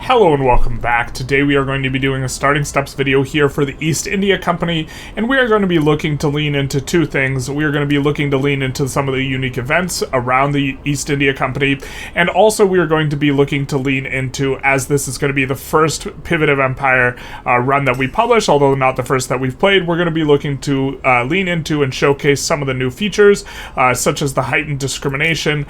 Hello and welcome back. Today we are going to be doing a starting steps video here for the East India Company, and we are going to be looking to lean into two things. We are going to be looking to lean into some of the unique events around the East India Company, and also we are going to be looking to lean into, as this is going to be the first Pivot of Empire run that we publish, although not the first that we've played, we're going to be looking to lean into and showcase some of the new features, such as the heightened discrimination,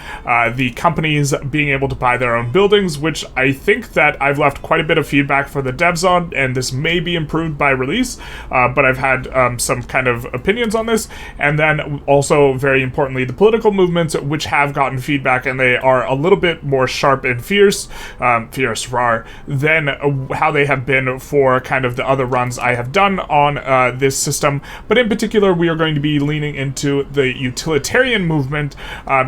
the companies being able to buy their own buildings, which I think that I've left quite a bit of feedback for the devs on, and this may be improved by release, but I've had some kind of opinions on this. And then also, very importantly, the political movements, which have gotten feedback, and they are a little bit more sharp and fierce, rar, than how they have been for kind of the other runs I have done on this system. But in particular, we are going to be leaning into the utilitarian movement.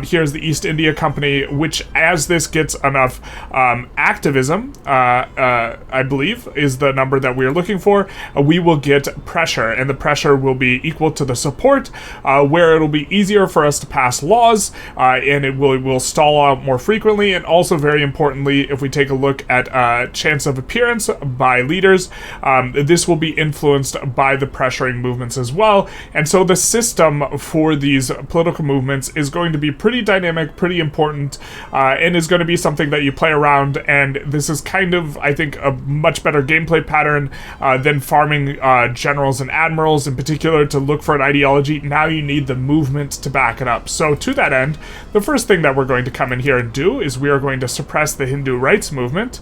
Here's the East India Company, which, as this gets enough activism, I believe is the number that we are looking for, we will get pressure, and the pressure will be equal to the support, where it'll be easier for us to pass laws, and it will stall out more frequently. And also, very importantly, if we take a look at chance of appearance by leaders, this will be influenced by the pressuring movements as well. And so the system for these political movements is going to be pretty dynamic, pretty important, and is going to be something that you play around. And this is kind of, I think, a much better gameplay pattern than farming generals and admirals in particular to look for an ideology. Now you need the movement to back it up. So to that end, the first thing that we're going to come in here and do is we are going to suppress the Hindu rights movement,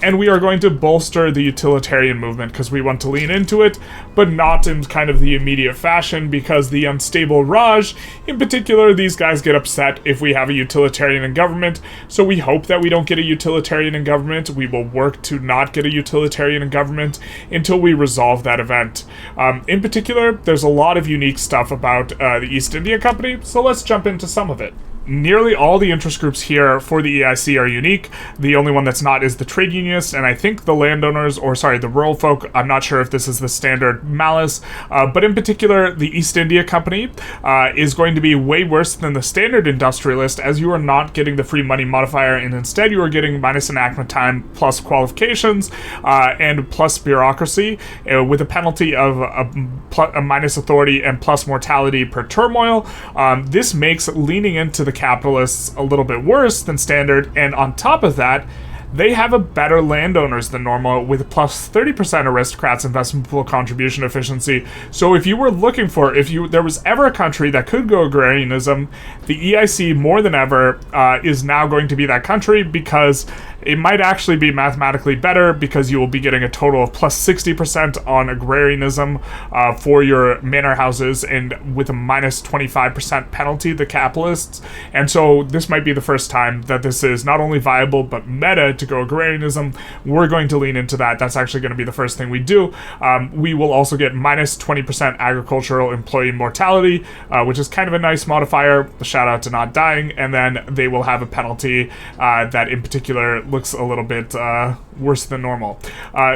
and we are going to bolster the utilitarian movement because we want to lean into it, but not in kind of the immediate fashion, because the unstable Raj, in particular, these guys get upset if we have a utilitarian in government. So we hope that we don't get a utilitarian in government. We will work to not get a utilitarian in government until we resolve that event. In particular, there's a lot of unique stuff about the East India Company, so let's jump into some of it. Nearly all the interest groups here for the EIC are unique. The only one that's not is the trade unionists, and I think the landowners, or sorry, the rural folk. I'm not sure if this is the standard malice, but in particular, the East India Company is going to be way worse than the standard industrialist, as you are not getting the free money modifier, and instead you are getting minus enactment time plus qualifications and plus bureaucracy, with a penalty of a minus authority and plus mortality per turmoil. This makes leaning into the capitalists a little bit worse than standard, and on top of that, they have a better landowners than normal, with plus 30% aristocrats investment pool contribution efficiency. So if you were looking for, there was ever a country that could go agrarianism, the EIC more than ever is now going to be that country, because it might actually be mathematically better, because you will be getting a total of plus 60% on agrarianism for your manor houses, and with a minus 25% penalty, the capitalists. And so this might be the first time that this is not only viable, but meta to go agrarianism. We're going to lean into that. That's actually going to be the first thing we do. We will also get minus 20% agricultural employee mortality, which is kind of a nice modifier. Shout out to not dying. And then they will have a penalty that in particular looks a little bit worse than normal.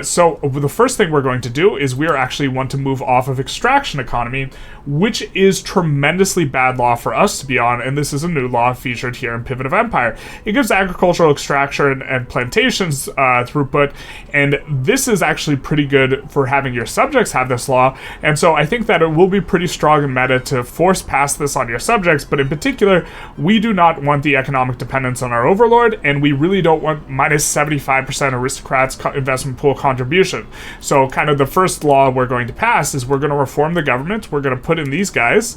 So the first thing we're going to do is we are actually want to move off of extraction economy, which is tremendously bad law for us to be on, and this is a new law featured here in Pivot of Empire. It gives agricultural extraction and plantations throughput, and this is actually pretty good for having your subjects have this law, and so I think that it will be pretty strong in meta to force pass this on your subjects. But in particular, we do not want the economic dependence on our overlord, and we really don't want minus 75% aristocrats investment pool contribution. So kind of the first law we're going to pass is we're going to reform the government. We're going to put in these guys.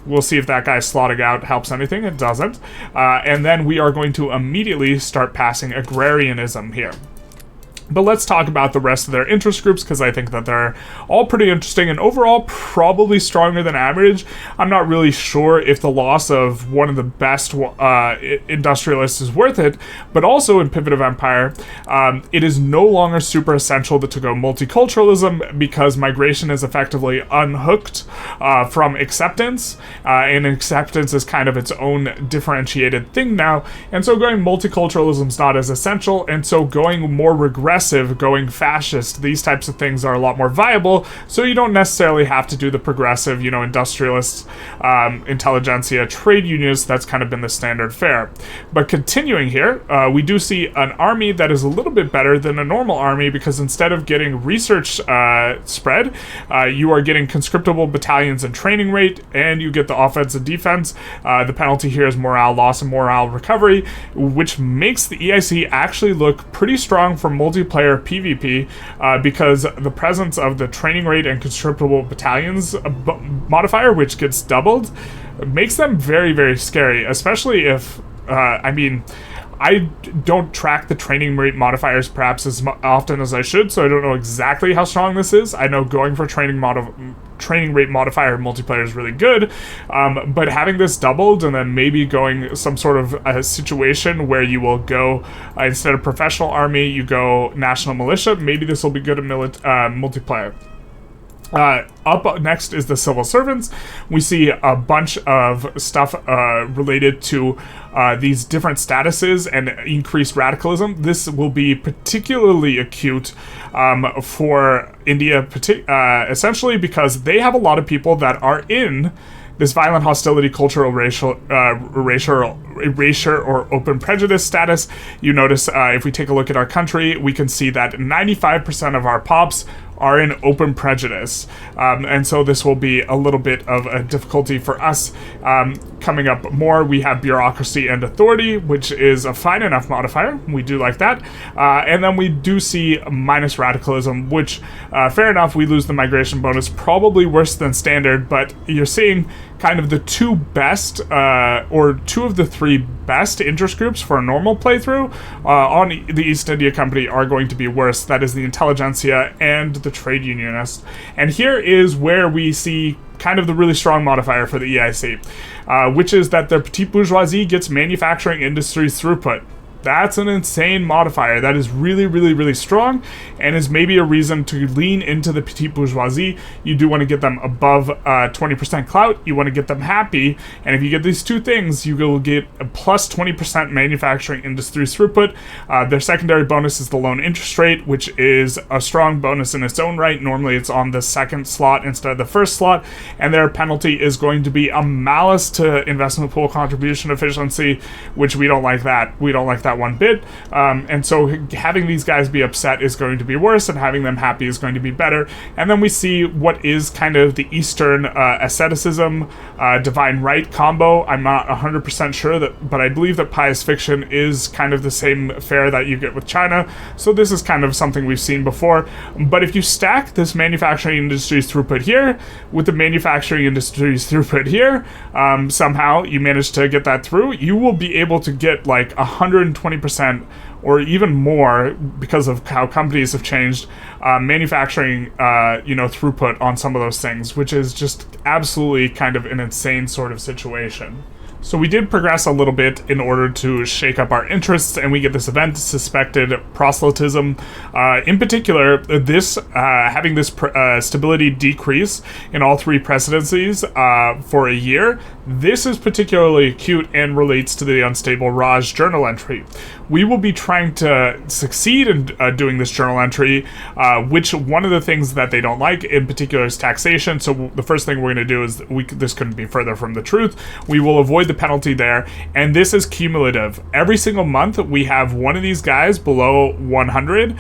We'll see if that guy slotting out helps anything. It doesn't. And then we are going to immediately start passing agrarianism here. But let's talk about the rest of their interest groups, because I think that they're all pretty interesting and overall probably stronger than average. I'm not really sure if the loss of one of the best industrialists is worth it, but also in Pivot of Empire, it is no longer super essential to go multiculturalism, because migration is effectively unhooked from acceptance, and acceptance is kind of its own differentiated thing now, and so going multiculturalism is not as essential, and so going more regressive progressive, going fascist, these types of things are a lot more viable, so you don't necessarily have to do the progressive, industrialists, intelligentsia, trade unions. That's kind of been the standard fare. But continuing here, we do see an army that is a little bit better than a normal army, because instead of getting research spread, you are getting conscriptable battalions and training rate, and you get the offense and defense. The penalty here is morale loss and morale recovery, which makes the EIC actually look pretty strong for multiplayer PvP, because the presence of the training rate and conscriptable battalions modifier, which gets doubled, makes them very, very scary, especially if, I don't track the training rate modifiers perhaps as often as I should, so I don't know exactly how strong this is. I know going for training rate modifier multiplayer is really good, but having this doubled and then maybe going some sort of a situation where you will go, instead of professional army, you go national militia, maybe this will be good at multiplayer. Up next is the civil servants. We see a bunch of stuff related to these different statuses and increased radicalism. This will be particularly acute for India, essentially because they have a lot of people that are in this violent hostility, cultural, racial, erasure, or open prejudice status. You notice if we take a look at our country, we can see that 95% of our pops are in open prejudice. And so this will be a little bit of a difficulty for us. Coming up more, we have bureaucracy and authority, which is a fine enough modifier. We do like that. And then we do see minus radicalism, which, fair enough, we lose the migration bonus, probably worse than standard, but you're seeing kind of the two best, or two of the three best interest groups for a normal playthrough on the East India Company are going to be worse. That is the Intelligentsia and the trade unionists. And here is where we see kind of the really strong modifier for the EIC, which is that the petite bourgeoisie gets manufacturing industries throughput. That's an insane modifier. That is really, really, really strong, and is maybe a reason to lean into the petite bourgeoisie. You do want to get them above 20% clout. You want to get them happy, and if you get these two things, you will get a plus 20% manufacturing industries throughput. Their secondary bonus is the loan interest rate, which is a strong bonus in its own right. Normally it's on the second slot instead of the first slot, and their penalty is going to be a malice to investment pool contribution efficiency, which we don't like that. We don't like that one bit, and so having these guys be upset is going to be worse, and having them happy is going to be better. And then we see what is kind of the Eastern asceticism, divine right combo. I'm not 100% sure but I believe that pious fiction is kind of the same fare that you get with China, so this is kind of something we've seen before. But if you stack this manufacturing industries throughput here with the manufacturing industries throughput here, somehow you manage to get that through, you will be able to get like 120% or even more, because of how companies have changed, manufacturing, throughput on some of those things, which is just absolutely kind of an insane sort of situation. So we did progress a little bit in order to shake up our interests, and we get this event, suspected proselytism. In particular, this having this stability decrease in all three presidencies for a year, this is particularly acute and relates to the unstable Raj journal entry. We will be trying to succeed in doing this journal entry, which one of the things that they don't like in particular is taxation. So the first thing we're going to do is, this couldn't be further from the truth, we will avoid the penalty there, and this is cumulative. Every single month we have one of these guys below 100,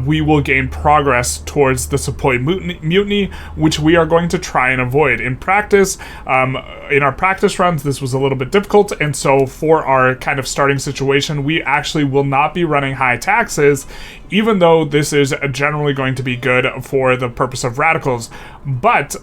we will gain progress towards the Sepoy mutiny, which we are going to try and avoid. In practice, in our practice runs, this was a little bit difficult, and so for our kind of starting situation, we actually will not be running high taxes, even though this is generally going to be good for the purpose of radicals. But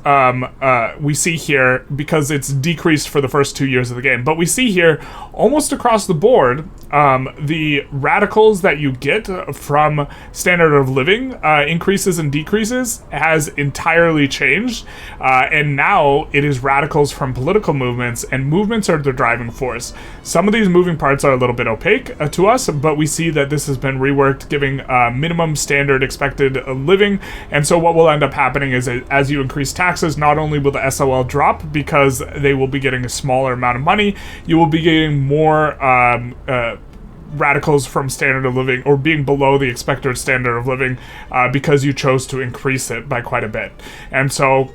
we see here, because it's decreased for the first 2 years of the game, but we see here almost across the board, the radicals that you get from standard of living increases and decreases has entirely changed, and now it is radicals from political movements, and movements are the driving force. Some of these moving parts are a little bit opaque to us, but we see that this has been reworked, giving minimum standard expected living, and so what will end up happening is, as you increase taxes, not only will the SOL drop because they will be getting a smaller amount of money, you will be getting more radicals from standard of living, or being below the expected standard of living, because you chose to increase it by quite a bit. And so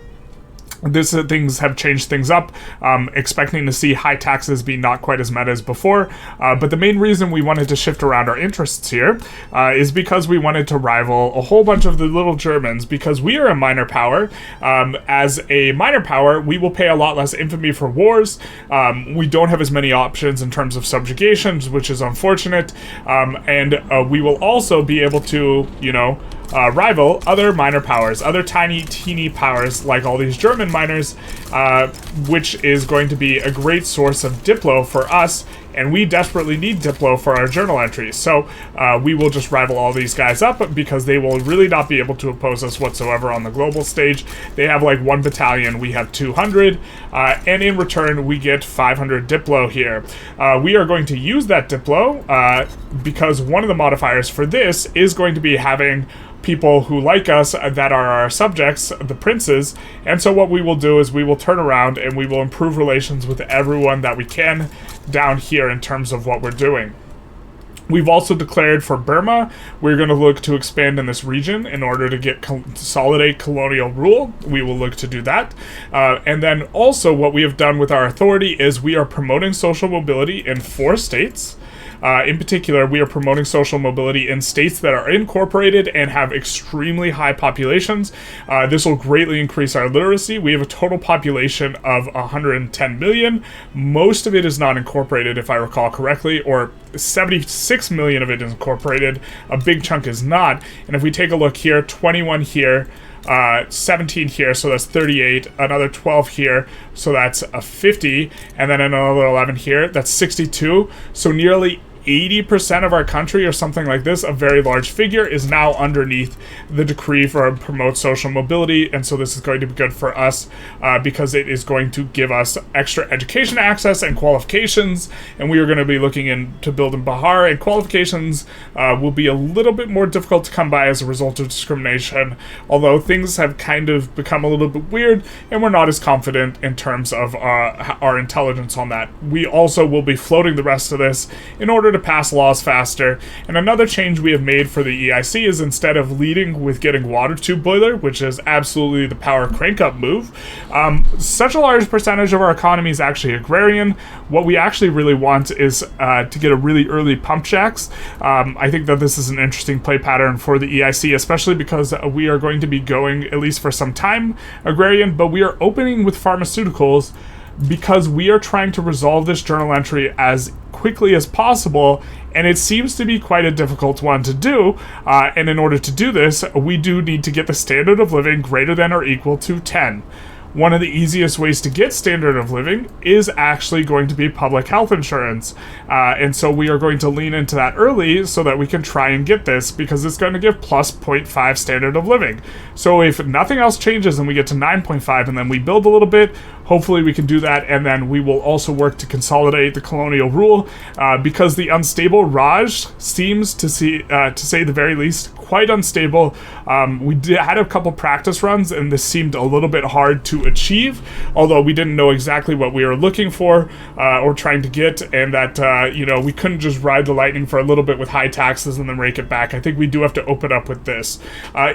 things have changed things up, expecting to see high taxes be not quite as met as before, but the main reason we wanted to shift around our interests here is because we wanted to rival a whole bunch of the little Germans, because we are a minor power. As a minor power, we will pay a lot less infamy for wars. We don't have as many options in terms of subjugations, which is unfortunate, and we will also be able to, rival other minor powers, other tiny, teeny powers like all these German miners, which is going to be a great source of Diplo for us, and we desperately need Diplo for our journal entries. So we will just rival all these guys up, because they will really not be able to oppose us whatsoever on the global stage. They have like 1 battalion, we have 200, and in return we get 500 Diplo here. We are going to use that Diplo because one of the modifiers for this is going to be having people who like us that are our subjects, the princes, and so what we will do is we will turn around and we will improve relations with everyone that we can down here in terms of what we're doing. We've also declared for Burma, we're going to look to expand in this region in order to consolidate colonial rule. We will look to do that. And then also what we have done with our authority is we are promoting social mobility in 4 states. In particular, we are promoting social mobility in states that are incorporated and have extremely high populations. This will greatly increase our literacy. We have a total population of 110 million. Most of it is not incorporated, if I recall correctly, or 76 million of it is incorporated. A big chunk is not. And if we take a look here, 21 here, 17 here, so that's 38, another 12 here, so that's 50, and then another 11 here, that's 62, so nearly 80% of our country, or something like this, a very large figure, is now underneath the decree for promote social mobility, and so this is going to be good for us because it is going to give us extra education access and qualifications, and we are going to be looking into building Bahar, and qualifications will be a little bit more difficult to come by as a result of discrimination, although things have kind of become a little bit weird, and we're not as confident in terms of our intelligence on that. We also will be floating the rest of this in order to pass laws faster. And another change we have made for the EIC is, instead of leading with getting water tube boiler, which is absolutely the power crank up move, such a large percentage of our economy is actually agrarian. What we actually really want is to get a really early pump jacks. I think that this is an interesting play pattern for the EIC, especially because we are going to be going, at least for some time, agrarian, but we are opening with pharmaceuticals because we are trying to resolve this journal entry as quickly as possible, and it seems to be quite a difficult one to do, and in order to do this, we do need to get the standard of living greater than or equal to 10. One of the easiest ways to get standard of living is actually going to be public health insurance. And so we are going to lean into that early so that we can try and get this, because it's going to give plus 0.5 standard of living. So if nothing else changes and we get to 9.5 and then we build a little bit, hopefully we can do that, and then we will also work to consolidate the colonial rule, because the unstable Raj seems to say the very least quite unstable. We had a couple practice runs and this seemed a little bit hard to achieve, although we didn't know exactly what we were looking for or trying to get, and that we couldn't just ride the lightning for a little bit with high taxes and then rake it back. I think we do have to open up with this.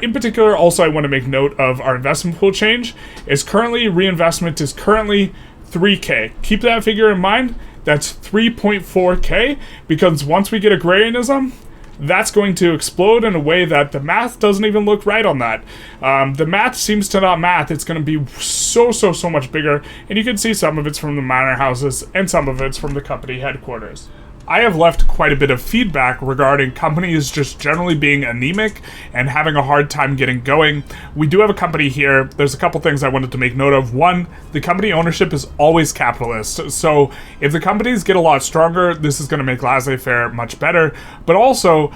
In particular, also I want to make note of our investment pool change. Reinvestment is currently 3K. Keep that figure in mind. That's 3.4K, because once we get agrarianism, that's going to explode in a way that the math doesn't even look right on that. The math seems to not math. It's going to be so much bigger, and you can see some of it's from the manor houses and some of it's from the company headquarters. I have left quite a bit of feedback regarding companies just generally being anemic and having a hard time getting going. We do have a company here. There's a couple things I wanted to make note of. One, the company ownership is always capitalist. So if the companies get a lot stronger, this is going to make laissez-faire much better. But also,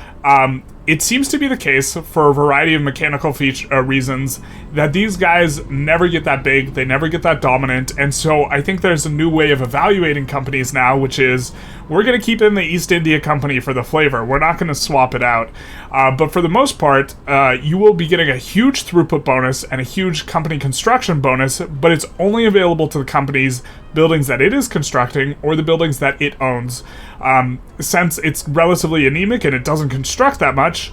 it seems to be the case, for a variety of mechanical reasons, that these guys never get that big, they never get that dominant, and so I think there's a new way of evaluating companies now, which is, we're going to keep in the East India Company for the flavor, we're not going to swap it out. But for the most part, you will be getting a huge throughput bonus and a huge company construction bonus, but it's only available to the companies buildings that it is constructing or the buildings that it owns. Since it's relatively anemic and it doesn't construct that much,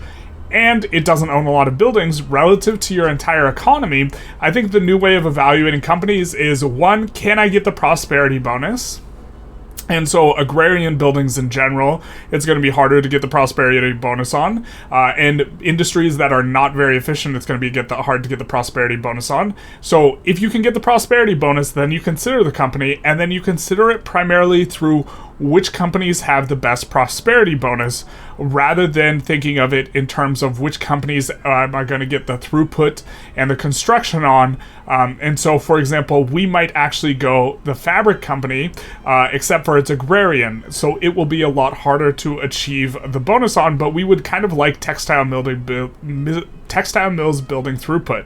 and it doesn't own a lot of buildings relative to your entire economy, I think the new way of evaluating companies is, one, can I get the prosperity bonus? And so agrarian buildings in general, it's going to be harder to get the prosperity bonus on. And industries that are not very efficient, it's going to be hard to get the prosperity bonus on. So if you can get the prosperity bonus, then you consider the company, and then you consider it primarily through which companies have the best prosperity bonus, rather than thinking of it in terms of which companies am I going to get the throughput and the construction on. And so, for example, we might actually go the fabric company, except for it's agrarian, so it will be a lot harder to achieve the bonus on, but we would kind of like textile mills building throughput.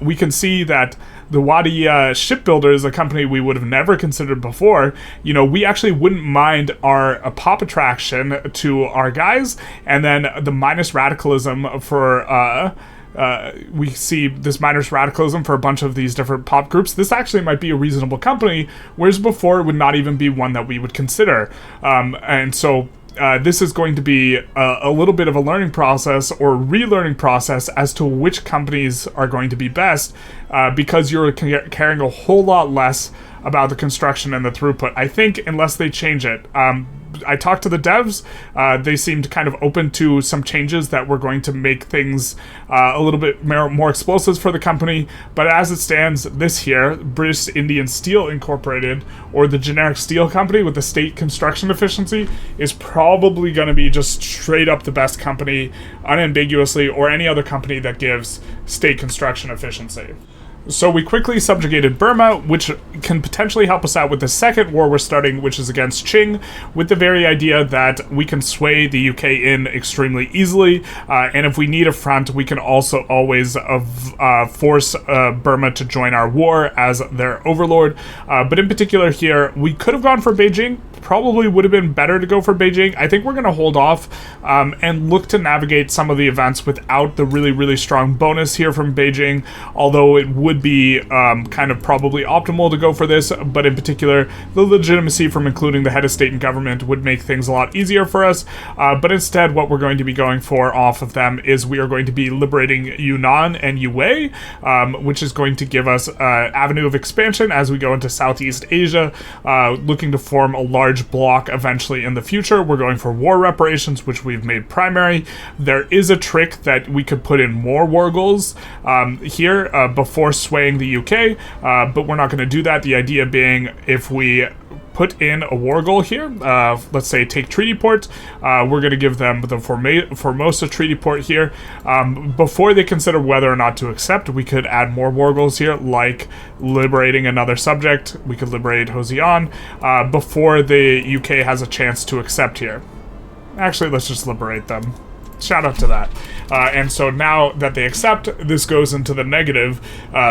We can see that the Wadi Shipbuilder is a company we would have never considered before. You know, we actually wouldn't mind a pop attraction to our guys, and then the minus radicalism for we see this minus radicalism for a bunch of these different pop groups. This actually might be a reasonable company, whereas before it would not even be one that we would consider. And so this is going to be a little bit of a learning process or relearning process as to which companies are going to be best, because you're caring a whole lot less about the construction and the throughput, I think, unless they change it. I talked to the devs. They seemed kind of open to some changes that were going to make things a little bit more explosives for the company. But as it stands, this here, British Indian Steel Incorporated, or the generic steel company with the state construction efficiency, is probably going to be just straight up the best company, unambiguously, or any other company that gives state construction efficiency. So we quickly subjugated Burma, which can potentially help us out with the second war we're starting, which is against Qing, with the very idea that we can sway the UK in extremely easily, and if we need a front, we can also always force Burma to join our war as their overlord. But in particular here, we could have gone for Beijing. Probably would have been better to go for Beijing. I think we're going to hold off and look to navigate some of the events without the really, really strong bonus here from Beijing, although it would be kind of probably optimal to go for this, but in particular, the legitimacy from including the head of state and government would make things a lot easier for us. But instead, what we're going to be going for off of them is we are going to be liberating Yunnan and Yue, which is going to give us an avenue of expansion as we go into Southeast Asia, looking to form a large block eventually in the future. We're going for war reparations, which we've made primary. There is a trick that we could put in more war goals here before swaying the UK, but we're not going to do that. The idea being, if we put in a war goal here, let's say take treaty port, we're going to give them the Formosa treaty port here. Before they consider whether or not to accept, we could add more war goals here, like liberating another subject. We could liberate Hosian before the UK has a chance to accept here. Actually, let's just liberate them. Shout out to that. And so now that they accept, this goes into the negative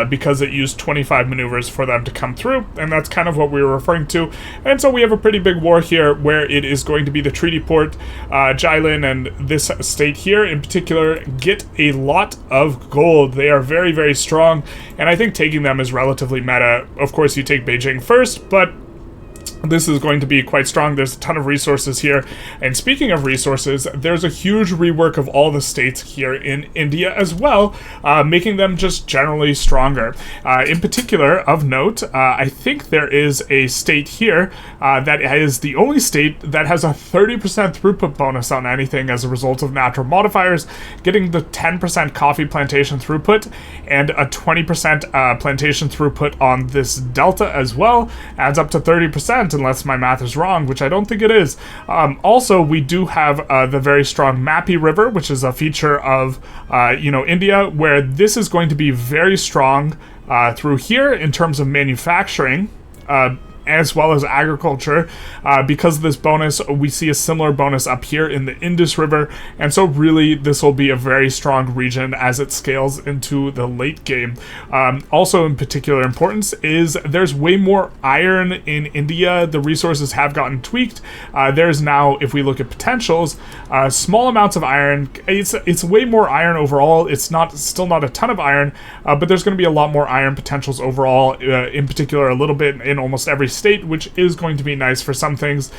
because it used 25 maneuvers for them to come through, and that's kind of what we were referring to. And so we have a pretty big war here where it is going to be the treaty port. Jilin and this state here in particular get a lot of gold. They are very, very strong, and I think taking them is relatively meta. Of course, you take Beijing first, but this is going to be quite strong. There's a ton of resources here. And speaking of resources, there's a huge rework of all the states here in India as well, making them just generally stronger. In particular, of note, I think there is a state here that is the only state that has a 30% throughput bonus on anything as a result of natural modifiers, getting the 10% coffee plantation throughput and a 20% plantation throughput on this delta as well. Adds up to 30%. Unless my math is wrong, which I don't think it is. Also, we do have the very strong Mapi River, which is a feature of, India, where this is going to be very strong through here in terms of manufacturing. as well as agriculture. Because of this bonus, we see a similar bonus up here in the Indus River, and so really this will be a very strong region as it scales into the late game. Also in particular importance is there's way more iron in India. The resources have gotten tweaked. There's now, if we look at potentials, small amounts of iron. It's way more iron overall. It's still not a ton of iron, but there's going to be a lot more iron potentials overall, in particular a little bit in almost every state, which is going to be nice for some things.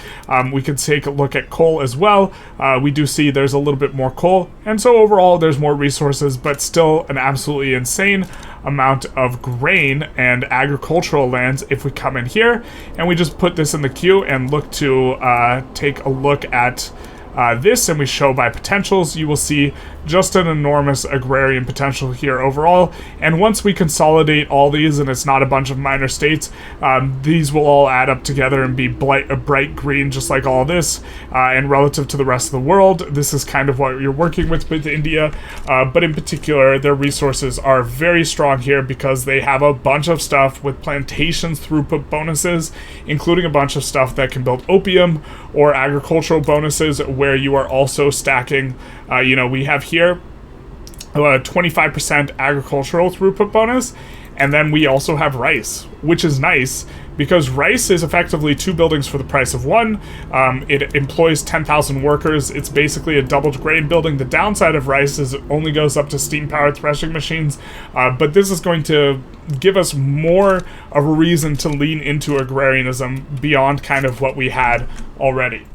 We could take a look at coal as well. We do see there's a little bit more coal, and so overall there's more resources, but still an absolutely insane amount of grain and agricultural lands. If we come in here and we just put this in the queue and look to take a look at this, and we show by potentials, you will see just an enormous agrarian potential here overall. And once we consolidate all these, and it's not a bunch of minor states, these will all add up together and be bright green, just like all this. And relative to the rest of the world, this is kind of what you're working with India. But in particular, their resources are very strong here because they have a bunch of stuff with plantations throughput bonuses, including a bunch of stuff that can build opium, or agricultural bonuses where you are also stacking, we have here a 25% agricultural throughput bonus, and then we also have rice, which is nice because rice is effectively 2 buildings for the price of 1. It employs 10,000 workers. It's basically a doubled grain building. The downside of rice is it only goes up to steam-powered threshing machines, but this is going to give us more of a reason to lean into agrarianism beyond kind of what we had already.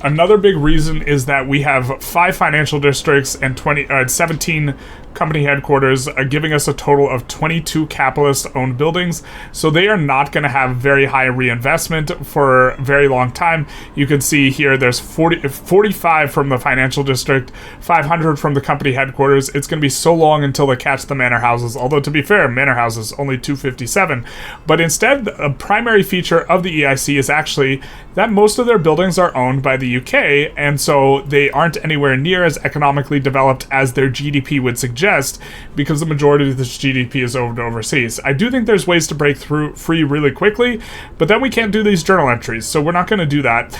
Another big reason is that we have 5 financial districts and 17 company headquarters, giving us a total of 22 capitalist-owned buildings. So they are not going to have very high reinvestment for a very long time. You can see here there's 45 from the financial district, 500 from the company headquarters. It's going to be so long until they catch the manor houses. Although, to be fair, manor houses only 257. But instead, a primary feature of the EIC is actually that most of their buildings are owned by the UK, and so they aren't anywhere near as economically developed as their GDP would suggest, because the majority of this GDP is owned overseas. I do think there's ways to break free really quickly, but then we can't do these journal entries, so we're not going to do that.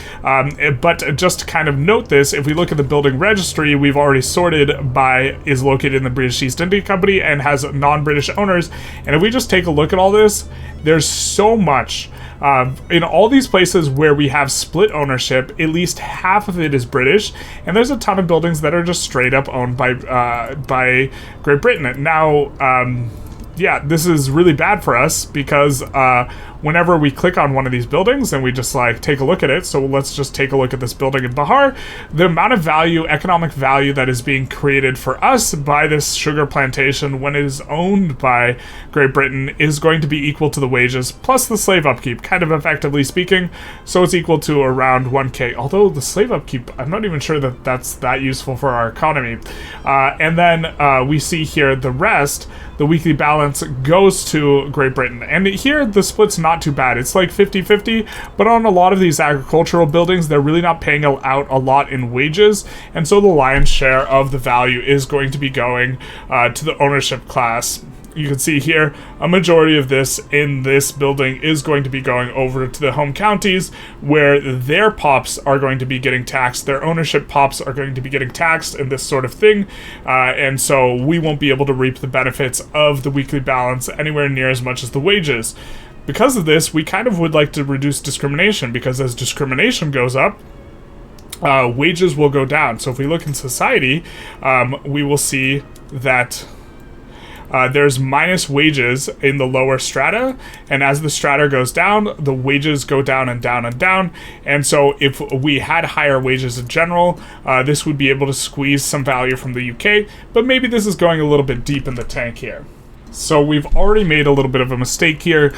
But just to kind of note this, if we look at the building registry, we've already sorted by is located in the British East India Company and has non-British owners. And if we just take a look at all this, there's so much. In all these places where we have split ownership, at least half of it is British, and there's a ton of buildings that are just straight up owned by Great Britain. Now, yeah, this is really bad for us because whenever we click on one of these buildings and we just like take a look at it, so let's just take a look at this building in Bihar, the amount of value, economic value that is being created for us by this sugar plantation when it is owned by Great Britain is going to be equal to the wages plus the slave upkeep, kind of effectively speaking. So it's equal to around 1K, although the slave upkeep, I'm not even sure that that's that useful for our economy. And then we see here the rest, the weekly balance goes to Great Britain. And here the split's not too bad. It's like 50-50, but on a lot of these agricultural buildings, they're really not paying out a lot in wages, and so the lion's share of the value is going to be going to the ownership class. You can see here, a majority of this in this building is going to be going over to the home counties, where their pops are going to be getting taxed, their ownership pops are going to be getting taxed, and this sort of thing. And so we won't be able to reap the benefits of the weekly balance anywhere near as much as the wages. Because of this, we kind of would like to reduce discrimination, because as discrimination goes up, wages will go down. So if we look in society, we will see that there's minus wages in the lower strata, and as the strata goes down, the wages go down and down and down. And so if we had higher wages in general, this would be able to squeeze some value from the UK, but maybe this is going a little bit deep in the tank here. So we've already made a little bit of a mistake here.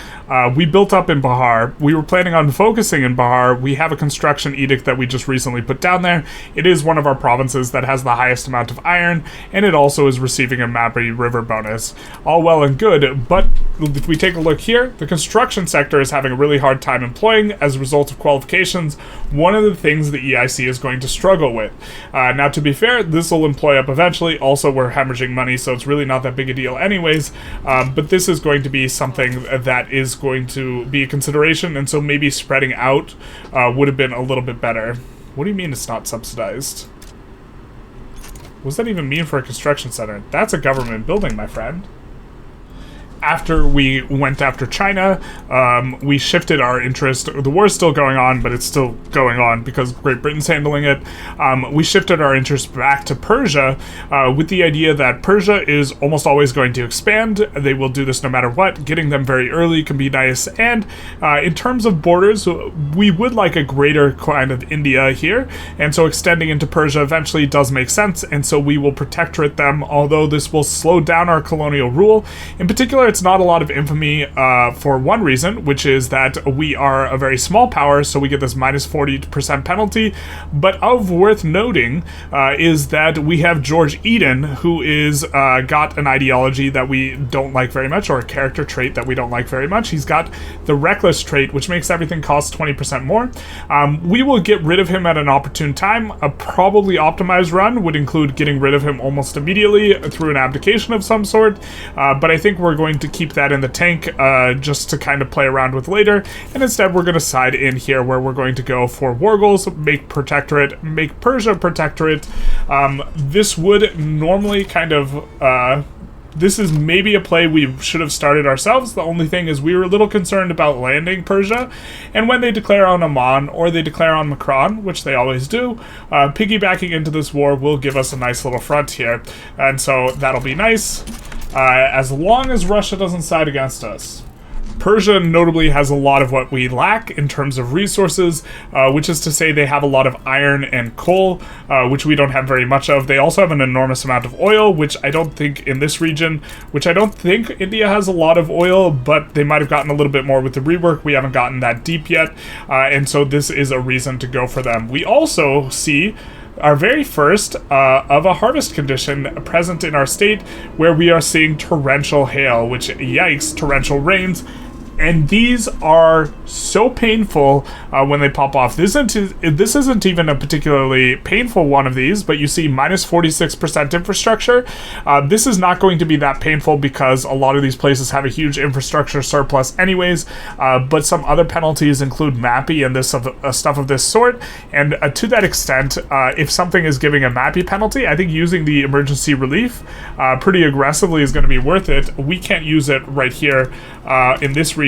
We built up in Bihar. We were planning on focusing in Bihar. We have a construction edict that we just recently put down there. It is one of our provinces that has the highest amount of iron, and it also is receiving a Mabri River bonus. All well and good, but if we take a look here, the construction sector is having a really hard time employing as a result of qualifications. One of the things the EIC is going to struggle with. Now, to be fair, this will employ up eventually. Also, we're hemorrhaging money, so it's really not that big a deal anyways. but this is going to be something that is going to be a consideration, and so maybe spreading out would have been a little bit better. What do you mean it's not subsidized? What does that even mean for a construction center? That's a government building, my friend. After we went after China, we shifted our interest. The war is still going on, but it's still going on because Great Britain's handling it. We shifted our interest back to Persia with the idea that Persia is almost always going to expand. They will do this no matter what. Getting them very early can be nice. And in terms of borders, we would like a greater kind of India here. And so extending into Persia eventually does make sense. And so we will protectorate them, although this will slow down our colonial rule. In particular, it's not a lot of infamy for one reason, which is that we are a very small power, so we get this minus 40% penalty. But of worth noting is that we have George Eden, who is got an ideology that we don't like very much, or a character trait that we don't like very much. He's got the reckless trait, which makes everything cost 20% more. We will get rid of him at an opportune time. A probably optimized run would include getting rid of him almost immediately through an abdication of some sort, but I think we're going to keep that in the tank just to kind of play around with later, and instead we're going to side in here where we're going to go for war goals, make protectorate, make Persia protectorate. This would normally kind of this is maybe a play we should have started ourselves. The only thing is we were a little concerned about landing Persia, and when they declare on Oman or they declare on Macron, which they always do, piggybacking into this war will give us a nice little front here, and so that'll be nice. As long as Russia doesn't side against us. Persia notably has a lot of what we lack in terms of resources, which is to say they have a lot of iron and coal, which we don't have very much of. They also have an enormous amount of oil, which I don't think in this region, which I don't think India has a lot of oil, but they might have gotten a little bit more with the rework. We haven't gotten that deep yet, and so this is a reason to go for them. We also see our very first of a harvest condition present in our state, where we are seeing torrential hail, which, yikes, torrential rains. And these are so painful when they pop off. This isn't even a particularly painful one of these, but you see minus 46% infrastructure. This is not going to be that painful because a lot of these places have a huge infrastructure surplus anyways, but some other penalties include MAPI and this stuff of this sort. And to that extent, if something is giving a MAPI penalty, I think using the emergency relief pretty aggressively is going to be worth it. We can't use it right here in this region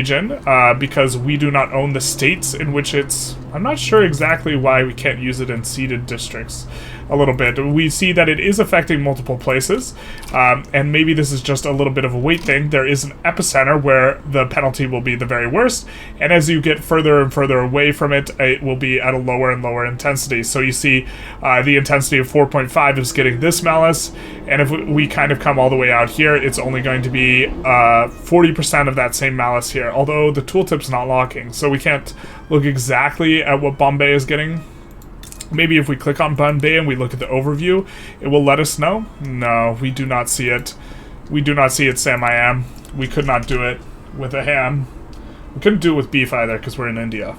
because we do not own the states in which it's... I'm not sure exactly why we can't use it in ceded districts a little bit. We see that it is affecting multiple places, and maybe this is just a little bit of a weight thing. There is an epicenter where the penalty will be the very worst, and as you get further and further away from it, it will be at a lower and lower intensity. So you see the intensity of 4.5 is getting this malice, and if we kind of come all the way out here, it's only going to be 40% of that same malice here, although the tooltip's not locking, so we can't look exactly at what Bombay is getting. Maybe if we click on Bombay and we look at the overview, it will let us know. No, we do not see it. We do not see it, Sam I Am. We could not do it with a ham. We couldn't do it with beef either because we're in India.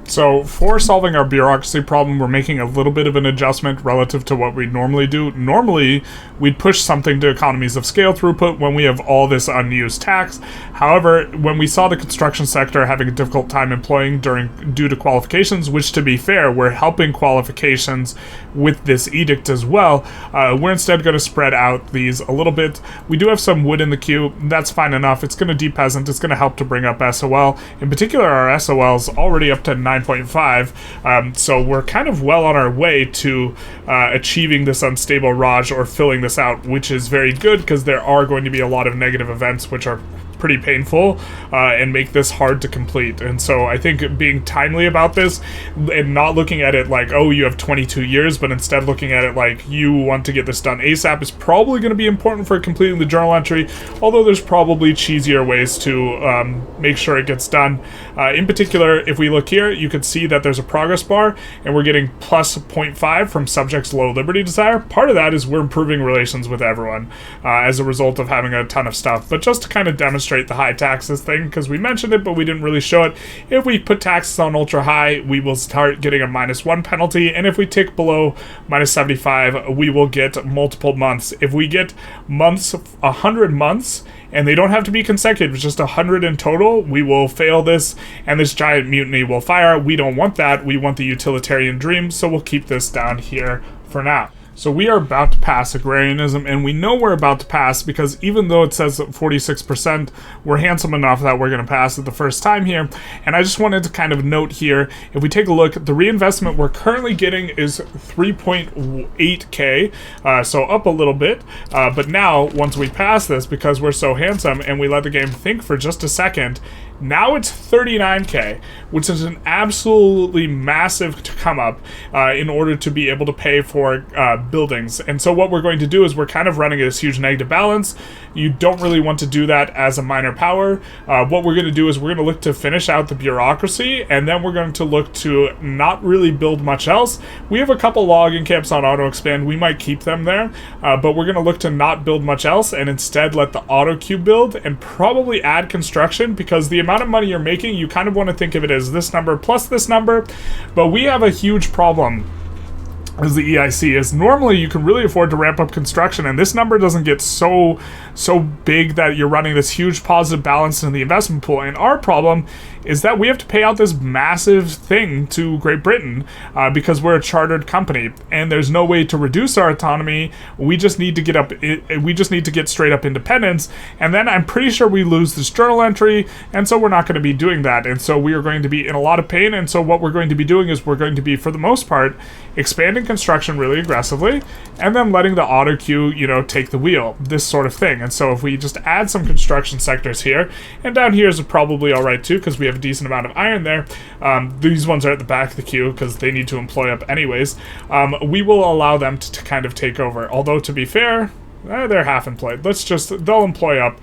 So for solving our bureaucracy problem, we're making a little bit of an adjustment relative to what we'd normally do. Normally, we'd push something to economies of scale throughput when we have all this unused tax. However, when we saw the construction sector having a difficult time employing due to qualifications, which to be fair, we're helping qualifications with this edict as well, we're instead going to spread out these a little bit. We do have some wood in the queue. That's fine enough. It's going to de-peasant. It's going to help to bring up SOL. In particular, our SOL's already up to 9.5, so we're kind of well on our way to achieving this unstable Raj or filling this out, which is very good because there are going to be a lot of negative events which are pretty painful and make this hard to complete. And so I think being timely about this and not looking at it like, oh, you have 22 years, but instead looking at it like you want to get this done ASAP is probably going to be important for completing the journal entry, although there's probably cheesier ways to make sure it gets done. In particular, if we look here, you can see that there's a progress bar and we're getting plus 0.5 from subjects' low liberty desire. Part of that is we're improving relations with everyone as a result of having a ton of stuff. But just to kind of demonstrate demonstrate the high taxes thing, because we mentioned it, but we didn't really show it. If we put taxes on ultra high, we will start getting a -1 penalty, and if we tick below -75, we will get multiple months. If we get months, 100 months, and they don't have to be consecutive, just 100 in total, we will fail this, and this giant mutiny will fire. We don't want that. We want the utilitarian dream, so we'll keep this down here for now. So we are about to pass agrarianism, and we know we're about to pass because even though it says 46%, we're handsome enough that we're going to pass it the first time here. And I just wanted to kind of note here, if we take a look, the reinvestment we're currently getting is 3.8k, so up a little bit. But now, once we pass this, because we're so handsome and we let the game think for just a second, now it's 39k, which is an absolutely massive come up in order to be able to pay for buildings. And so what we're going to do is we're kind of running this huge negative balance. You don't really want to do that as a minor power. What we're going to do is we're going to look to finish out the bureaucracy, and then we're going to look to not really build much else. We have a couple logging camps on auto expand. We might keep them there, but we're going to look to not build much else and instead let the auto queue build and probably add construction, because the amount of money you're making, you kind of want to think of it as this number plus this number. But we have a huge problem as the EIC is normally you can really afford to ramp up construction, and this number doesn't get so big that you're running this huge positive balance in the investment pool. And our problem is that we have to pay out this massive thing to Great Britain because we're a chartered company, and there's no way to reduce our autonomy. We just need to get straight up independence, and then I'm pretty sure we lose this journal entry, and so we're not going to be doing that, and so we are going to be in a lot of pain. And so what we're going to be doing is we're going to be, for the most part, expanding construction really aggressively, and then letting the auto queue, take the wheel, this sort of thing. And so if we just add some construction sectors here, and down here is probably all right too, because we have a decent amount of iron there. These ones are at the back of the queue because they need to employ up anyways. We will allow them to kind of take over. Although, to be fair, they're half employed. They'll employ up.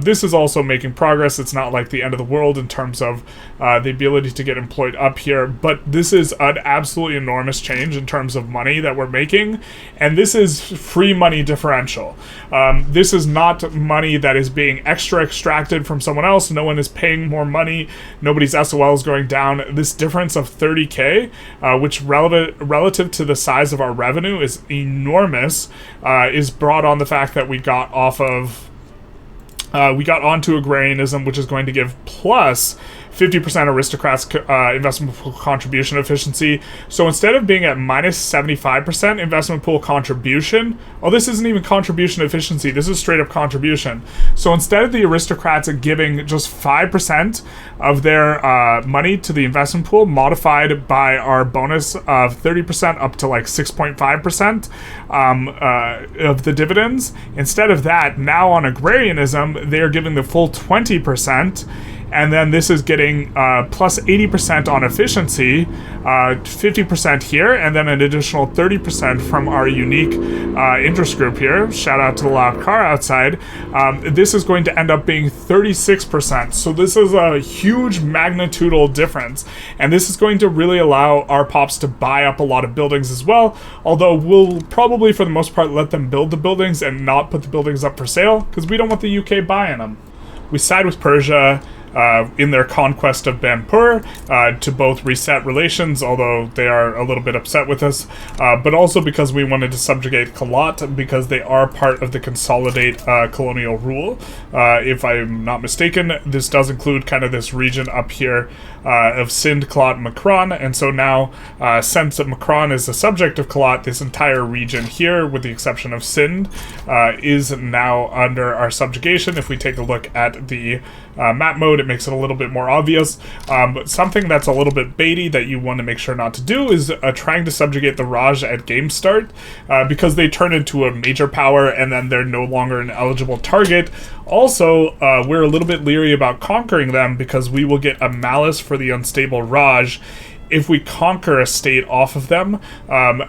This is also making progress. It's not like the end of the world in terms of the ability to get employed up here, but this is an absolutely enormous change in terms of money that we're making, and this is free money differential. This is not money that is being extra extracted from someone else. No one is paying more money. Nobody's SOL is going down. This difference of 30k, which relative to the size of our revenue is enormous, is brought on the fact that we got onto agrarianism, which is going to give plus 50% aristocrats investment pool contribution efficiency. So instead of being at minus 75% investment pool contribution, this isn't even contribution efficiency, this is straight up contribution. So instead of the aristocrats giving just 5% of their money to the investment pool, modified by our bonus of 30% up to like 6.5% of the dividends, instead of that, now on agrarianism, they are giving the full 20%. And then this is getting plus 80% on efficiency, 50% here, and then an additional 30% from our unique interest group here. Shout out to the loud car outside. This is going to end up being 36%. So this is a huge magnitudal difference. And this is going to really allow our pops to buy up a lot of buildings as well. Although we'll probably, for the most part, let them build the buildings and not put the buildings up for sale, because we don't want the UK buying them. We side with Persia in their conquest of Bampur to both reset relations, although they are a little bit upset with us, but also because we wanted to subjugate Kalat, because they are part of the Consolidate Colonial Rule. If I'm not mistaken, this does include kind of this region up here of Sind, Kalat, and Makran, and so now, since Makran is the subject of Kalat, this entire region here, with the exception of Sind, is now under our subjugation. If we take a look at the map mode, it makes it a little bit more obvious. But something that's a little bit baity that you want to make sure not to do is trying to subjugate the Raj at game start, because they turn into a major power and then they're no longer an eligible target. Also, we're a little bit leery about conquering them because we will get a malice for the unstable Raj if we conquer a state off of them,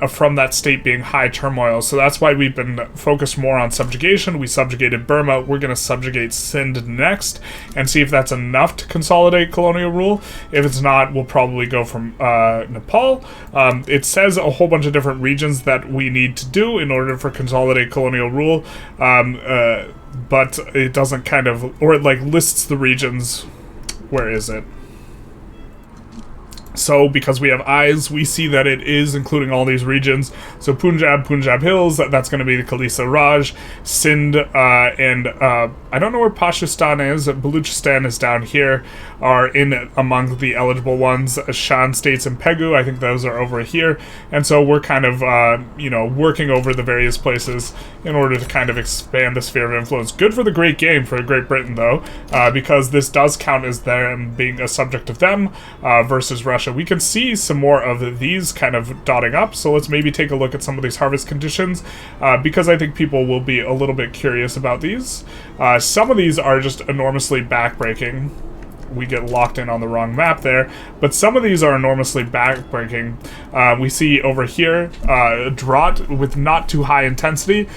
from that state being high turmoil. So that's why we've been focused more on subjugation. We subjugated Burma. We're going to subjugate Sind next and see if that's enough to consolidate colonial rule. If it's not, we'll probably go from Nepal. It says a whole bunch of different regions that we need to do in order for consolidate colonial rule. but it doesn't kind of, or it like lists the regions. Where is it? So, because we have eyes, we see that it is including all these regions. So, Punjab Hills, that's going to be the Khalisa Raj, Sindh, and I don't know where Pakistan is. Baluchistan is down here, are in among the eligible ones. Shan states and Pegu, I think those are over here. And so we're kind of, working over the various places in order to kind of expand the sphere of influence. Good for the Great Game for Great Britain, though, because this does count as them being a subject of them versus Russia. We can see some more of these kind of dotting up, so let's maybe take a look at some of these harvest conditions, because I think people will be a little bit curious about these. Some of these are just enormously backbreaking. We get locked in on the wrong map there, but some of these are enormously backbreaking. We see over here drought with not too high intensity,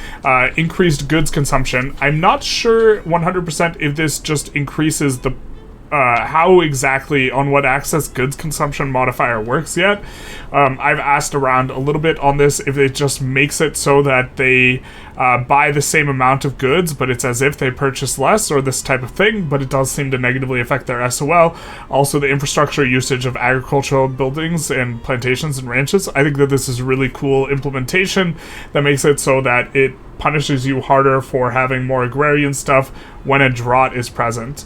increased goods consumption. I'm not sure 100% if this just increases the how exactly on what access goods consumption modifier works yet. I've asked around a little bit on this if it just makes it so that they buy the same amount of goods, but it's as if they purchase less or this type of thing, but it does seem to negatively affect their SOL. Also, the infrastructure usage of agricultural buildings and plantations and ranches. I think that this is really cool implementation that makes it so that it punishes you harder for having more agrarian stuff when a drought is present.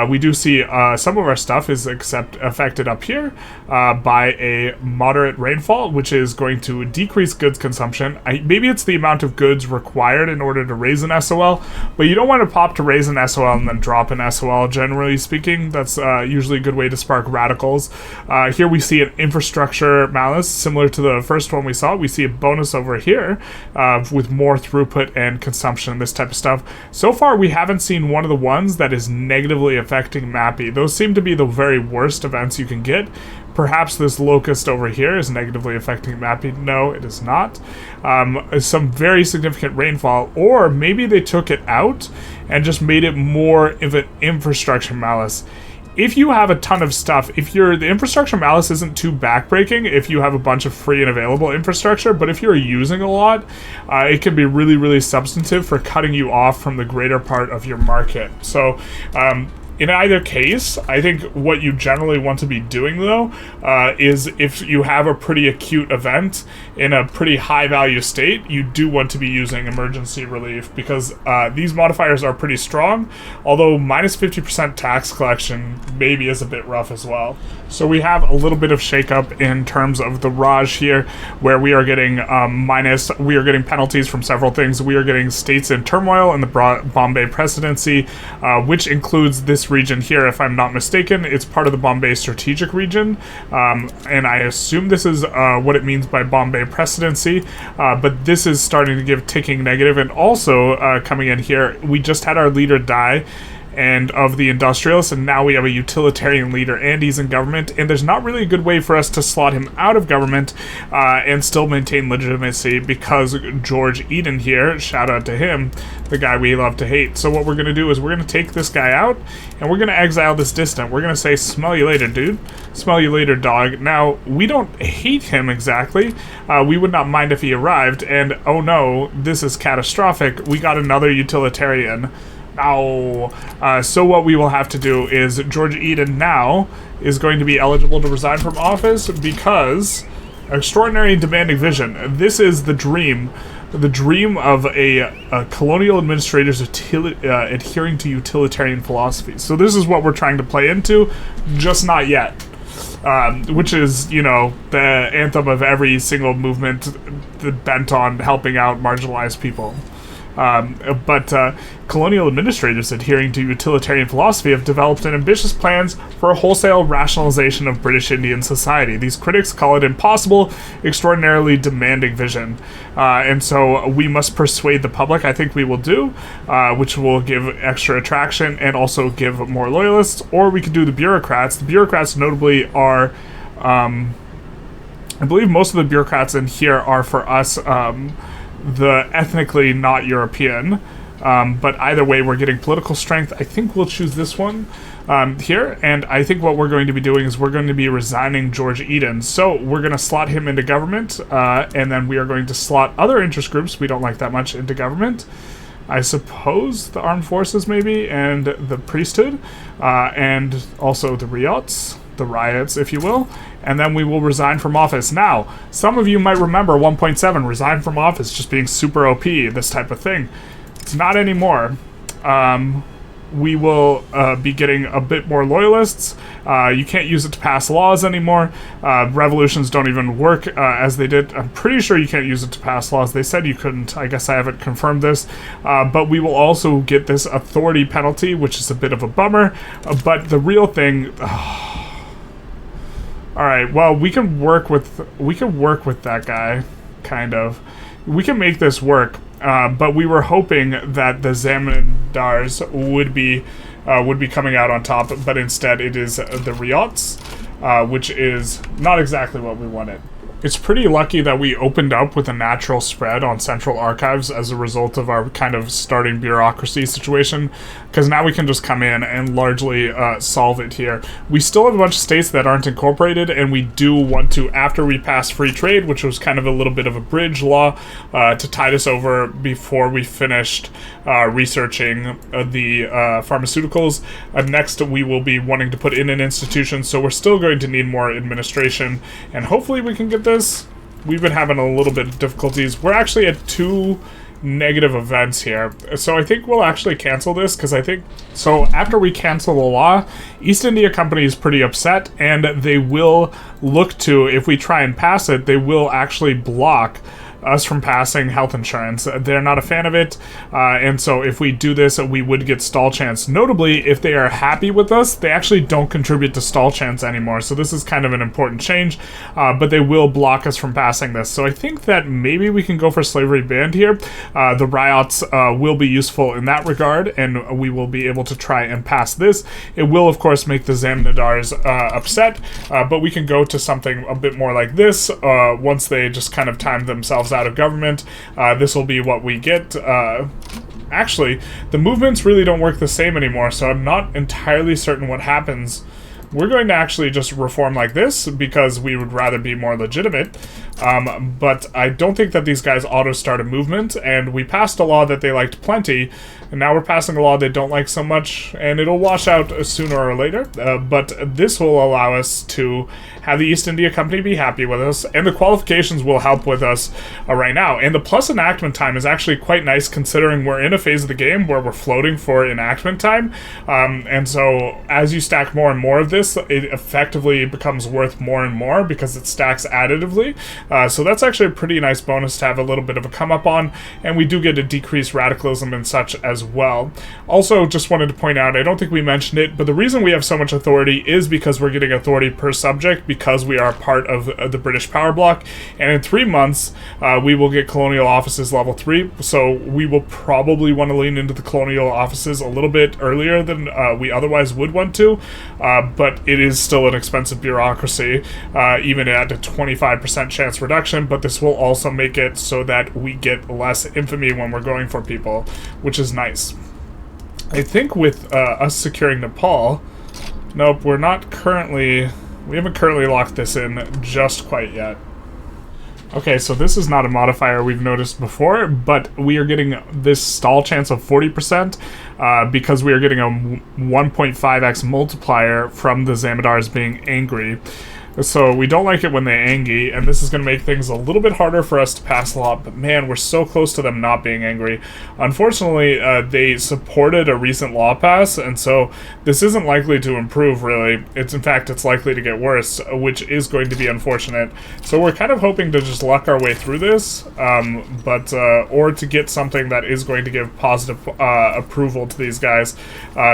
We do see some of our stuff is affected up here by a moderate rainfall, which is going to decrease goods consumption. Maybe it's the amount of goods required in order to raise an SOL, but you don't want to pop to raise an SOL and then drop an SOL, generally speaking. That's usually a good way to spark radicals. Here we see an infrastructure malus, similar to the first one we saw. We see a bonus over here with more throughput and consumption, this type of stuff. So far, we haven't seen one of the ones that is negatively affecting MAPI. Those seem to be the very worst events you can get. Perhaps this locust over here is negatively affecting MAPI. No, it is not. Some very significant rainfall, or maybe they took it out and just made it more of an infrastructure malus. If you have a ton of stuff, the infrastructure malus isn't too backbreaking if you have a bunch of free and available infrastructure, but if you're using a lot, it can be really, really substantive for cutting you off from the greater part of your market. So, in either case, I think what you generally want to be doing, though, is if you have a pretty acute event in a pretty high-value state, you do want to be using emergency relief, because these modifiers are pretty strong, although minus 50% tax collection maybe is a bit rough as well. So we have a little bit of shakeup in terms of the Raj here, where we are getting penalties from several things. We are getting states in turmoil in the Bombay presidency, which includes this region here, if I'm not mistaken. It's part of the Bombay strategic region, and I assume this is what it means by Bombay presidency, but this is starting to give ticking negative. And also coming in here, we just had our leader die and of the Industrialists, and now we have a utilitarian leader and he's in government, and there's not really a good way for us to slot him out of government and still maintain legitimacy, because George Eden here, shout out to him, the guy we love to hate. So what we're going to do is we're going to take this guy out and we're going to exile this dissident. We're going to say, smell you later, dude. Smell you later, dog. Now, we don't hate him exactly. We would not mind if he arrived, and oh no, this is catastrophic. We got another utilitarian. So what we will have to do is George Eden now is going to be eligible to resign from office because extraordinary and demanding vision. This is the dream of a colonial administrators adhering to utilitarian philosophy. So this is what we're trying to play into, just not yet. Which is, the anthem of every single movement bent on helping out marginalized people. But colonial administrators adhering to utilitarian philosophy have developed an ambitious plans for a wholesale rationalization of British Indian society. These critics call it impossible, extraordinarily demanding vision. And so we must persuade the public, I think we will do, which will give extra attraction and also give more loyalists, or we could do the bureaucrats. The bureaucrats notably are, I believe most of the bureaucrats in here are for us, the ethnically not European, but either way we're getting political strength. I think we'll choose this one here, and I think what we're going to be doing is we're going to be resigning George Eden. So we're going to slot him into government, and then we are going to slot other interest groups we don't like that much into government. I suppose the armed forces maybe, and the priesthood, and also the riots, if you will, and then we will resign from office. Now, some of you might remember 1.7, resign from office, just being super OP, this type of thing. It's not anymore. We will be getting a bit more loyalists. You can't use it to pass laws anymore. Revolutions don't even work as they did. I'm pretty sure you can't use it to pass laws. They said you couldn't. I guess I haven't confirmed this. But we will also get this authority penalty, which is a bit of a bummer. But the real thing... All right, well, we can work with that guy, kind of. We can make this work. But we were hoping that the Zamindars would be coming out on top, but instead it is the riots, which is not exactly what we wanted. It's pretty lucky that we opened up with a natural spread on central archives as a result of our kind of starting bureaucracy situation, because now we can just come in and largely solve it here. We still have a bunch of states that aren't incorporated, and we do want to, after we pass free trade, which was kind of a little bit of a bridge law to tide us over before we finished researching the pharmaceuticals. Next, we will be wanting to put in an institution, so we're still going to need more administration, and hopefully we can get this. We've been having a little bit of difficulties. We're actually at 2 negative events here, so I think we'll actually cancel this, because I think... So after we cancel the law, East India Company is pretty upset, and they will look to, if we try and pass it, they will actually block us from passing health insurance. They're not a fan of it, and so if we do this, we would get stall chance. Notably, if they are happy with us, they actually don't contribute to stall chance anymore, so this is kind of an important change, but they will block us from passing this. So I think that maybe we can go for slavery banned here. The riots will be useful in that regard, and we will be able to try and pass this. It will, of course, make the Zamindars upset, but we can go to something a bit more like this once they just kind of time themselves out of government. This will be what we get. Actually, the movements really don't work the same anymore, so I'm not entirely certain what happens. We're going to actually just reform like this because we would rather be more legitimate, but I don't think that these guys auto-start a movement, and we passed a law that they liked plenty, and now we're passing a law they don't like so much, and it'll wash out sooner or later, but this will allow us to have the East India Company be happy with us, and the qualifications will help with us right now. And the plus enactment time is actually quite nice, considering we're in a phase of the game where we're floating for enactment time, and so as you stack more and more of this, it effectively becomes worth more and more because it stacks additively. So that's actually a pretty nice bonus to have a little bit of a come up on, and we do get a decreased radicalism and such as well. Also, just wanted to point out, I don't think we mentioned it, but the reason we have so much authority is because we're getting authority per subject because we are part of the British power bloc, and in 3 months we will get colonial offices level 3, so we will probably want to lean into the colonial offices a little bit earlier than we otherwise would want to, but it is still an expensive bureaucracy, even at a 25% chance reduction, but this will also make it so that we get less infamy when we're going for people, which is nice. I think with us securing Nepal, nope, we haven't currently locked this in just quite yet. Okay, so this is not a modifier we've noticed before, but we are getting this stall chance of 40% because we are getting a 1.5x multiplier from the Zamindars being angry. So we don't like it when they're angry, and this is going to make things a little bit harder for us to pass a law, but man, we're so close to them not being angry. Unfortunately, they supported a recent law pass, and so this isn't likely to improve, really. In fact, it's likely to get worse, which is going to be unfortunate. So we're kind of hoping to just luck our way through this, or to get something that is going to give positive approval to these guys,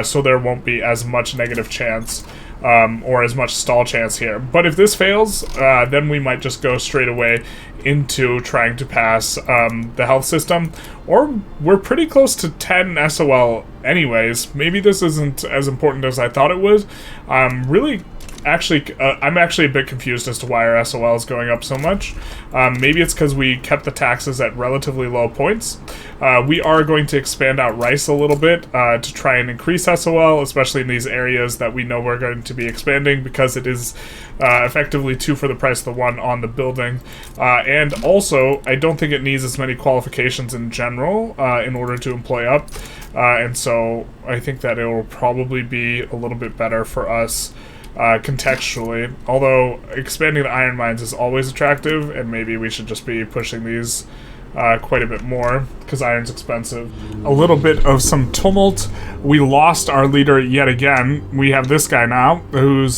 so there won't be as much negative chance. Or as much stall chance here. But if this fails, then we might just go straight away into trying to pass the health system. Or we're pretty close to 10 SOL anyways. Maybe this isn't as important as I thought it was. Really, I'm actually a bit confused as to why our SOL is going up so much. Maybe it's because we kept the taxes at relatively low points. We are going to expand out rice a little bit to try and increase SOL, especially in these areas that we know we're going to be expanding, because it is effectively 2 for the price of the 1 on the building. And also, I don't think it needs as many qualifications in general in order to employ up. And so I think that it will probably be a little bit better for us contextually. Although expanding the iron mines is always attractive, and maybe we should just be pushing these quite a bit more, because iron's expensive. A little bit of some tumult. We lost our leader yet again. We have this guy now, who's,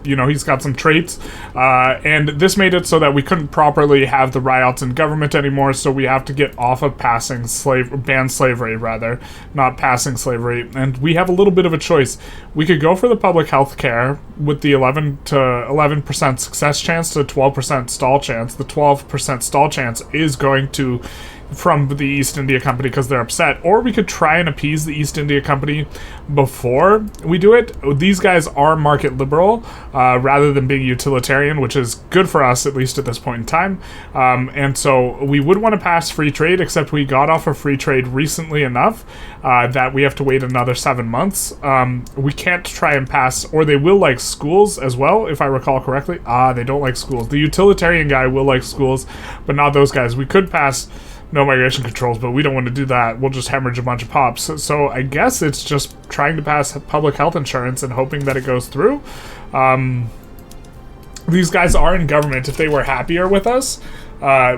he's got some traits, and this made it so that we couldn't properly have the riots in government anymore, so we have to get off of ban slavery, rather, not passing slavery, and we have a little bit of a choice. We could go for the public health care with the 11% success chance to 12% stall chance. The 12% stall chance is going to from the East India Company because they're upset, or we could try and appease the East India Company before we do it. These guys are market liberal rather than being utilitarian, which is good for us, at least at this point in time. And so we would want to pass free trade, except we got off of free trade recently enough that we have to wait another 7 months. We can't try and pass, or they will like schools as well, if I recall correctly. They don't like schools. The utilitarian guy will like schools, but not those guys. We could pass no migration controls, but we don't want to do that. We'll just hemorrhage a bunch of pops. So I guess it's just trying to pass public health insurance and hoping that it goes through. These guys are in government. If they were happier with us,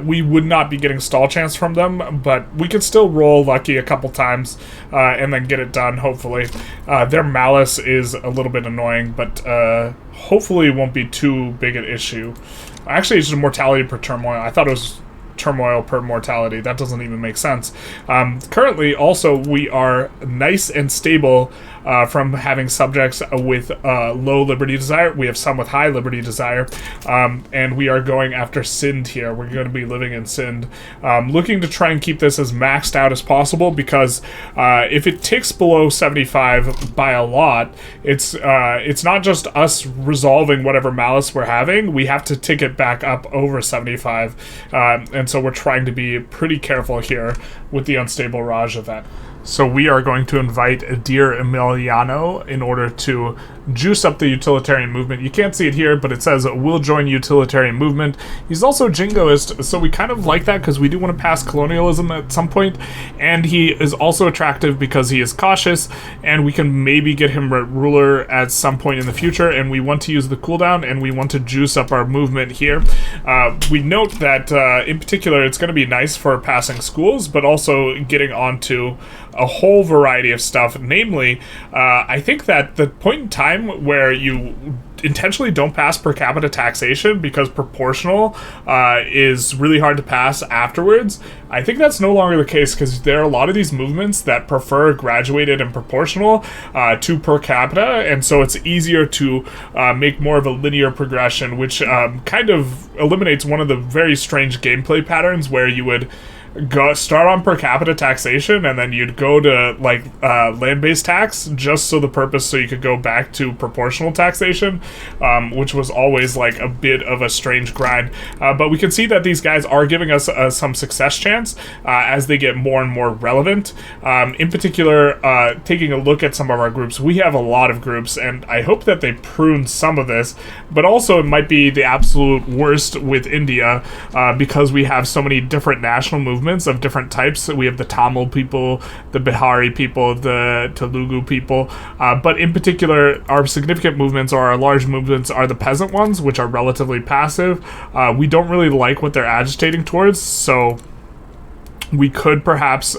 we would not be getting stall chance from them, but we could still roll lucky a couple times and then get it done, hopefully. Their malice is a little bit annoying, but hopefully it won't be too big an issue. Actually, it's just mortality per turmoil. I thought it was turmoil per mortality. That doesn't even make sense. Currently, also, we are nice and stable from having subjects with low liberty desire. We have some with high liberty desire, and we are going after Sind here. We're going to be living in Sind, looking to try and keep this as maxed out as possible, because if it ticks below 75 by a lot, it's not just us resolving whatever malice we're having. We have to tick it back up over 75, and so we're trying to be pretty careful here with the unstable Raj event. So we are going to invite Dear Emiliano in order to juice up the utilitarian movement. You can't see it here, but it says, "Will join utilitarian movement." He's also jingoist, so we kind of like that because we do want to pass colonialism at some point, and he is also attractive because he is cautious, and we can maybe get him ruler at some point in the future, and we want to use the cooldown, and we want to juice up our movement here. We note that, in particular, it's going to be nice for passing schools, but also getting onto a whole variety of stuff. Namely, I think that the point in time where you intentionally don't pass per capita taxation because proportional is really hard to pass afterwards, I think that's no longer the case, because there are a lot of these movements that prefer graduated and proportional to per capita, and so it's easier to make more of a linear progression, which kind of eliminates one of the very strange gameplay patterns where you would start on per capita taxation and then you'd go to like land-based tax just so you could go back to proportional taxation, which was always like a bit of a strange grind. But we can see that these guys are giving us some success chance as they get more and more relevant. In particular, taking a look at some of our groups, we have a lot of groups, and I hope that they prune some of this, but also it might be the absolute worst with India because we have so many different national movements of different types. We have the Tamil people, the Bihari people, the Telugu people, but in particular, our significant movements or our large movements are the peasant ones, which are relatively passive. We don't really like what they're agitating towards, so we could perhaps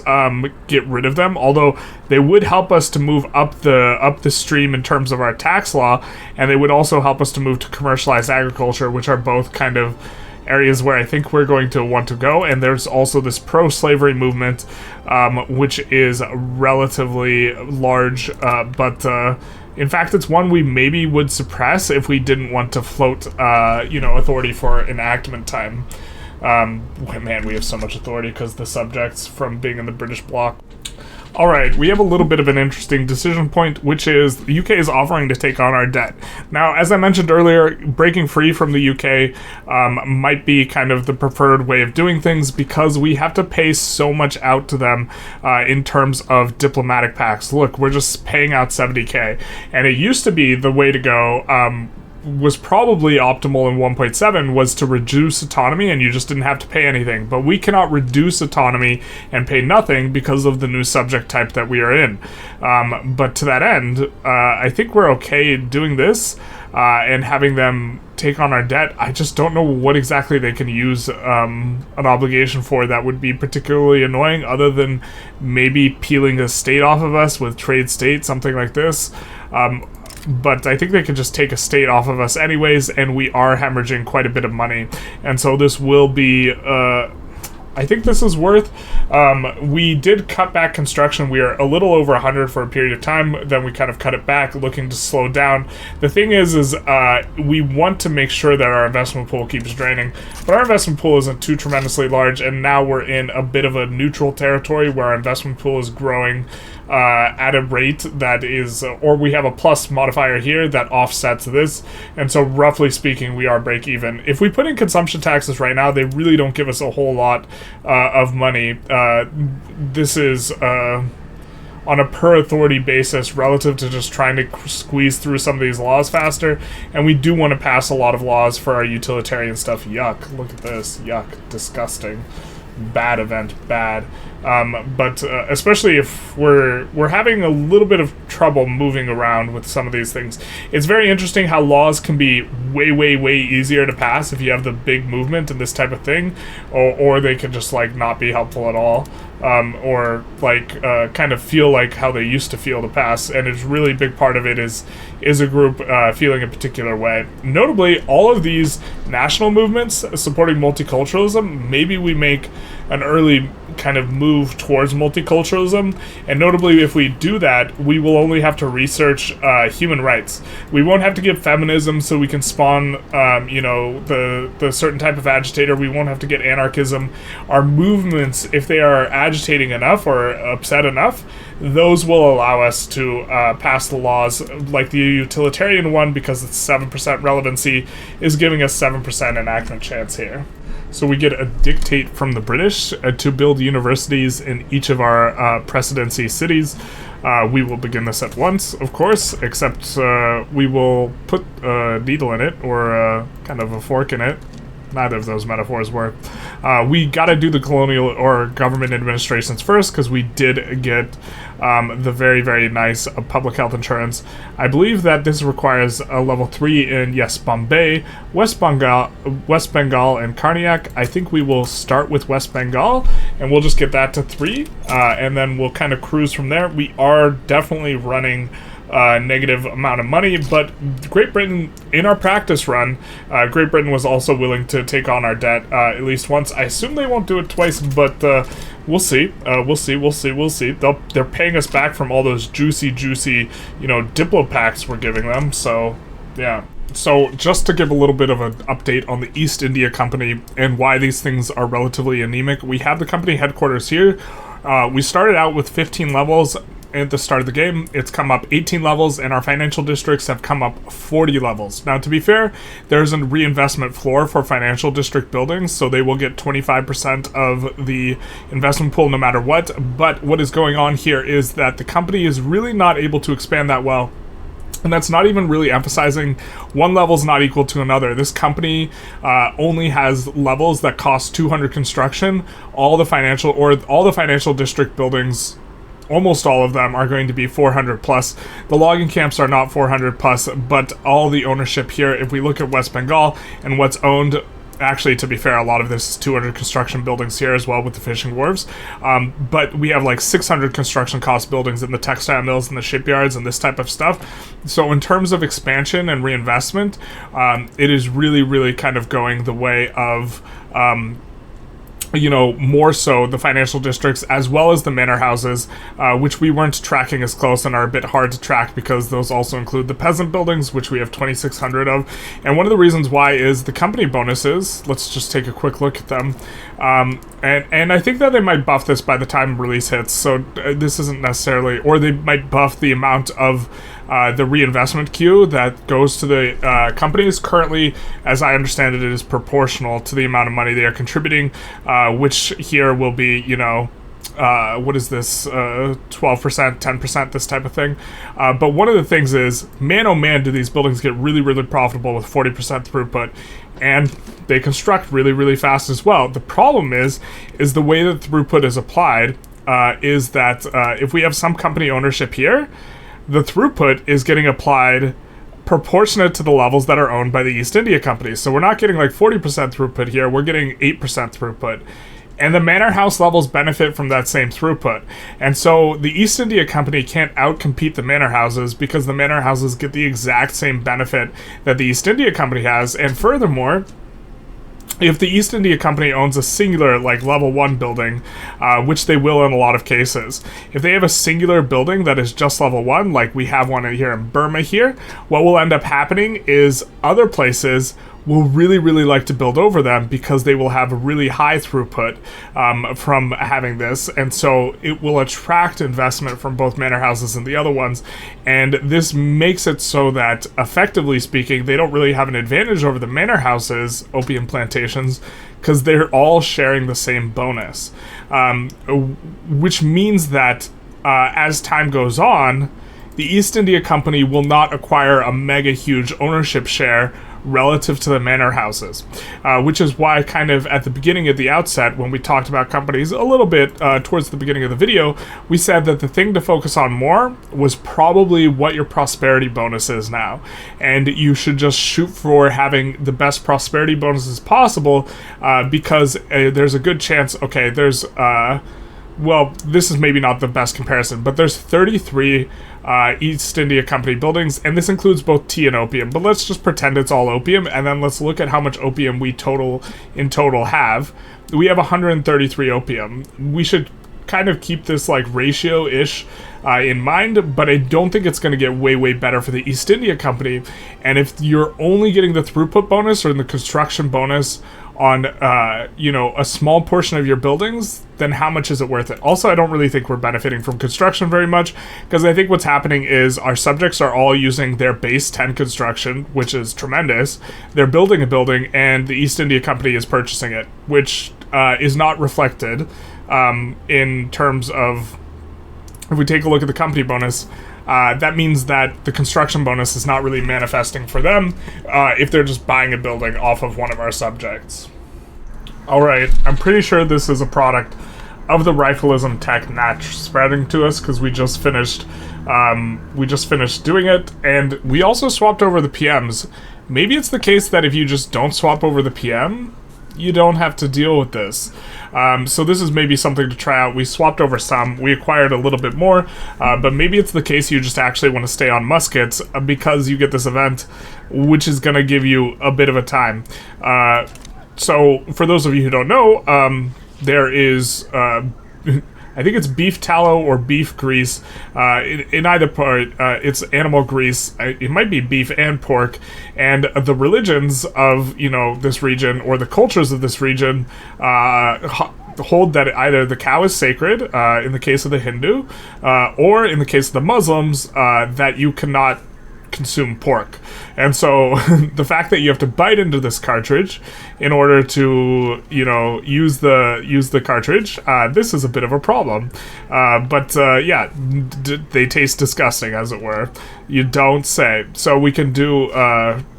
get rid of them, although they would help us to move up the stream in terms of our tax law, and they would also help us to move to commercialized agriculture, which are both kind of areas where I think we're going to want to go. And there's also this pro-slavery movement, which is relatively large, but in fact, it's one we maybe would suppress if we didn't want to float, authority for enactment time. Man, we have so much authority because the subjects from being in the British bloc. All right, we have a little bit of an interesting decision point, which is the UK is offering to take on our debt. Now, as I mentioned earlier, breaking free from the UK might be kind of the preferred way of doing things because we have to pay so much out to them in terms of diplomatic pacts. Look, we're just paying out 70k, and it used to be the way to go. Was probably optimal in 1.7 was to reduce autonomy and you just didn't have to pay anything. But we cannot reduce autonomy and pay nothing because of the new subject type that we are in. But to that end, I think we're okay doing this and having them take on our debt. I just don't know what exactly they can use an obligation for that would be particularly annoying, other than maybe peeling a state off of us with trade state, something like this. But I think they can just take a state off of us anyways, and we are hemorrhaging quite a bit of money. And so this will be, I think this is worth, we did cut back construction. We are a little over 100 for a period of time, then we kind of cut it back, looking to slow down. The thing is we want to make sure that our investment pool keeps draining, but our investment pool isn't too tremendously large, and now we're in a bit of a neutral territory where our investment pool is growing at a rate that is, or we have a plus modifier here that offsets this, and so roughly speaking we are break even. If we put in consumption taxes right now, they really don't give us a whole lot of money. This is on a per authority basis relative to just trying to squeeze through some of these laws faster, and we do want to pass a lot of laws for our utilitarian stuff. Yuck, look at this, yuck, disgusting, bad event, bad. But especially if we're having a little bit of trouble moving around with some of these things. It's very interesting how laws can be way easier to pass if you have the big movement and this type of thing, or they can just like not be helpful at all, or like kind of feel like how they used to feel to pass. And it's really big part of it is a group feeling a particular way. Notably, all of these national movements supporting multiculturalism, maybe we make an early kind of move towards multiculturalism, and notably if we do that, we will only have to research human rights. We won't have to get feminism so we can spawn the certain type of agitator. We won't have to get anarchism. Our movements, if they are agitating enough or upset enough, those will allow us to pass the laws. Like the utilitarian one, because it's 7% relevancy, is giving us 7% enactment chance here. So we get a dictate from the British to build universities in each of our presidency cities. We will begin this at once, of course, except we will put a needle in it, or kind of a fork in it. Neither of those metaphors work. We gotta do the colonial or government administrations first, because we did get the very nice public health insurance. I believe that this requires a level 3 in, yes, Bombay, West Bengal, and Carnac. I think we will start with West Bengal, and we'll just get that to 3, and then we'll kind of cruise from there. We are definitely running negative amount of money, but Great Britain, in our practice run, Great Britain was also willing to take on our debt at least once. I assume they won't do it twice, but we'll see. We'll see. They're paying us back from all those juicy, Diplo packs we're giving them, so yeah. So just to give a little bit of an update on the East India Company and why these things are relatively anemic, we have the company headquarters here. We started out with 15 levels at the start of the game. It's come up 18 levels, and our financial districts have come up 40 levels. Now, to be fair, there's a reinvestment floor for financial district buildings, so they will get 25% of the investment pool no matter what. But what is going on here is that the company is really not able to expand that well. And that's not even really emphasizing one level's not equal to another. This company only has levels that cost 200 construction. All the financial district buildings, almost all of them, are going to be 400 plus. The logging camps are not 400 plus, but all the ownership here, if we look at West Bengal and what's owned, actually, to be fair, a lot of this is 200 construction buildings here as well with the fishing wharves. But we have like 600 construction cost buildings in the textile mills and the shipyards and this type of stuff. So in terms of expansion and reinvestment, it is really kind of going the way of more so the financial districts as well as the manor houses, which we weren't tracking as close and are a bit hard to track because those also include the peasant buildings, which we have 2,600 of. And one of the reasons why is the company bonuses. Let's just take a quick look at them. And I think that they might buff this by the time release hits, so this isn't necessarily, or they might buff the amount of the reinvestment queue that goes to the companies. Currently, as I understand it, it is proportional to the amount of money they are contributing, which here will be, what is this, 12%, 10%, this type of thing. But one of the things is, man oh man, do these buildings get really, really profitable with 40% throughput, and they construct really, really fast as well. The problem is the way that throughput is applied is that if we have some company ownership here, the throughput is getting applied proportionate to the levels that are owned by the East India Company. So we're not getting like 40% throughput here, we're getting 8% throughput. And the manor house levels benefit from that same throughput. And so the East India Company can't outcompete the manor houses because the manor houses get the exact same benefit that the East India Company has. And furthermore, if the East India Company owns a singular, like, level 1 building, which they will in a lot of cases, if they have a singular building that is just level 1, like we have one here in Burma here, what will end up happening is other places will really, really like to build over them because they will have a really high throughput from having this, and so it will attract investment from both manor houses and the other ones, and this makes it so that, effectively speaking, they don't really have an advantage over the manor houses, opium plantations, because they're all sharing the same bonus, which means that as time goes on, the East India Company will not acquire a mega huge ownership share relative to the manor houses, which is why kind of at the beginning, at the outset, when we talked about companies a little bit towards the beginning of the video, we said that the thing to focus on more was probably what your prosperity bonus is now, and you should just shoot for having the best prosperity bonuses possible, because there's a good chance, okay, there's well, this is maybe not the best comparison, but there's 33 East India Company buildings, and this includes both tea and opium, but let's just pretend it's all opium, and then let's look at how much opium we in total have. We have 133 opium. We should kind of keep this like ratio-ish in mind, but I don't think it's going to get way, way better for the East India Company, and if you're only getting the throughput bonus or the construction bonus on, a small portion of your buildings, then how much is it worth it? Also, I don't really think we're benefiting from construction very much, because I think what's happening is our subjects are all using their base 10 construction, which is tremendous. They're building a building, and the East India Company is purchasing it, which is not reflected in terms of, if we take a look at the company bonus, that means that the construction bonus is not really manifesting for them if they're just buying a building off of one of our subjects. Alright, I'm pretty sure this is a product of the rifleism tech Natch spreading to us, because we just finished doing it, and we also swapped over the PMs. Maybe it's the case that if you just don't swap over the PM, you don't have to deal with this. So this is maybe something to try out. We swapped over some, we acquired a little bit more, but maybe it's the case you just actually want to stay on muskets because you get this event, which is going to give you a bit of a time. So for those of you who don't know, there is I think it's beef tallow or beef grease. In either part, it's animal grease. It might be beef and pork. And the religions of, this region, or the cultures of this region, hold that either the cow is sacred, in the case of the Hindu, or in the case of the Muslims, that you cannot consume pork. And so the fact that you have to bite into this cartridge in order to use the cartridge, this is a bit of a problem, but they taste disgusting, as it were. You don't say. So we can do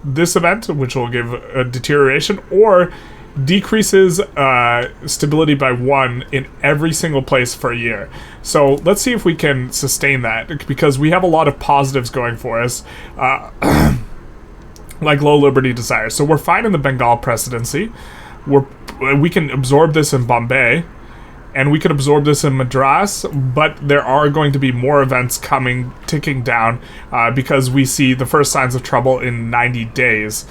this event, which will give a deterioration, or decreases stability by 1 in every single place for a year. So let's see if we can sustain that, because we have a lot of positives going for us, like low liberty desire. So we're fine in the Bengal presidency. We can absorb this in Bombay, and we could absorb this in Madras, but there are going to be more events ticking down, because we see the first signs of trouble in 90 days.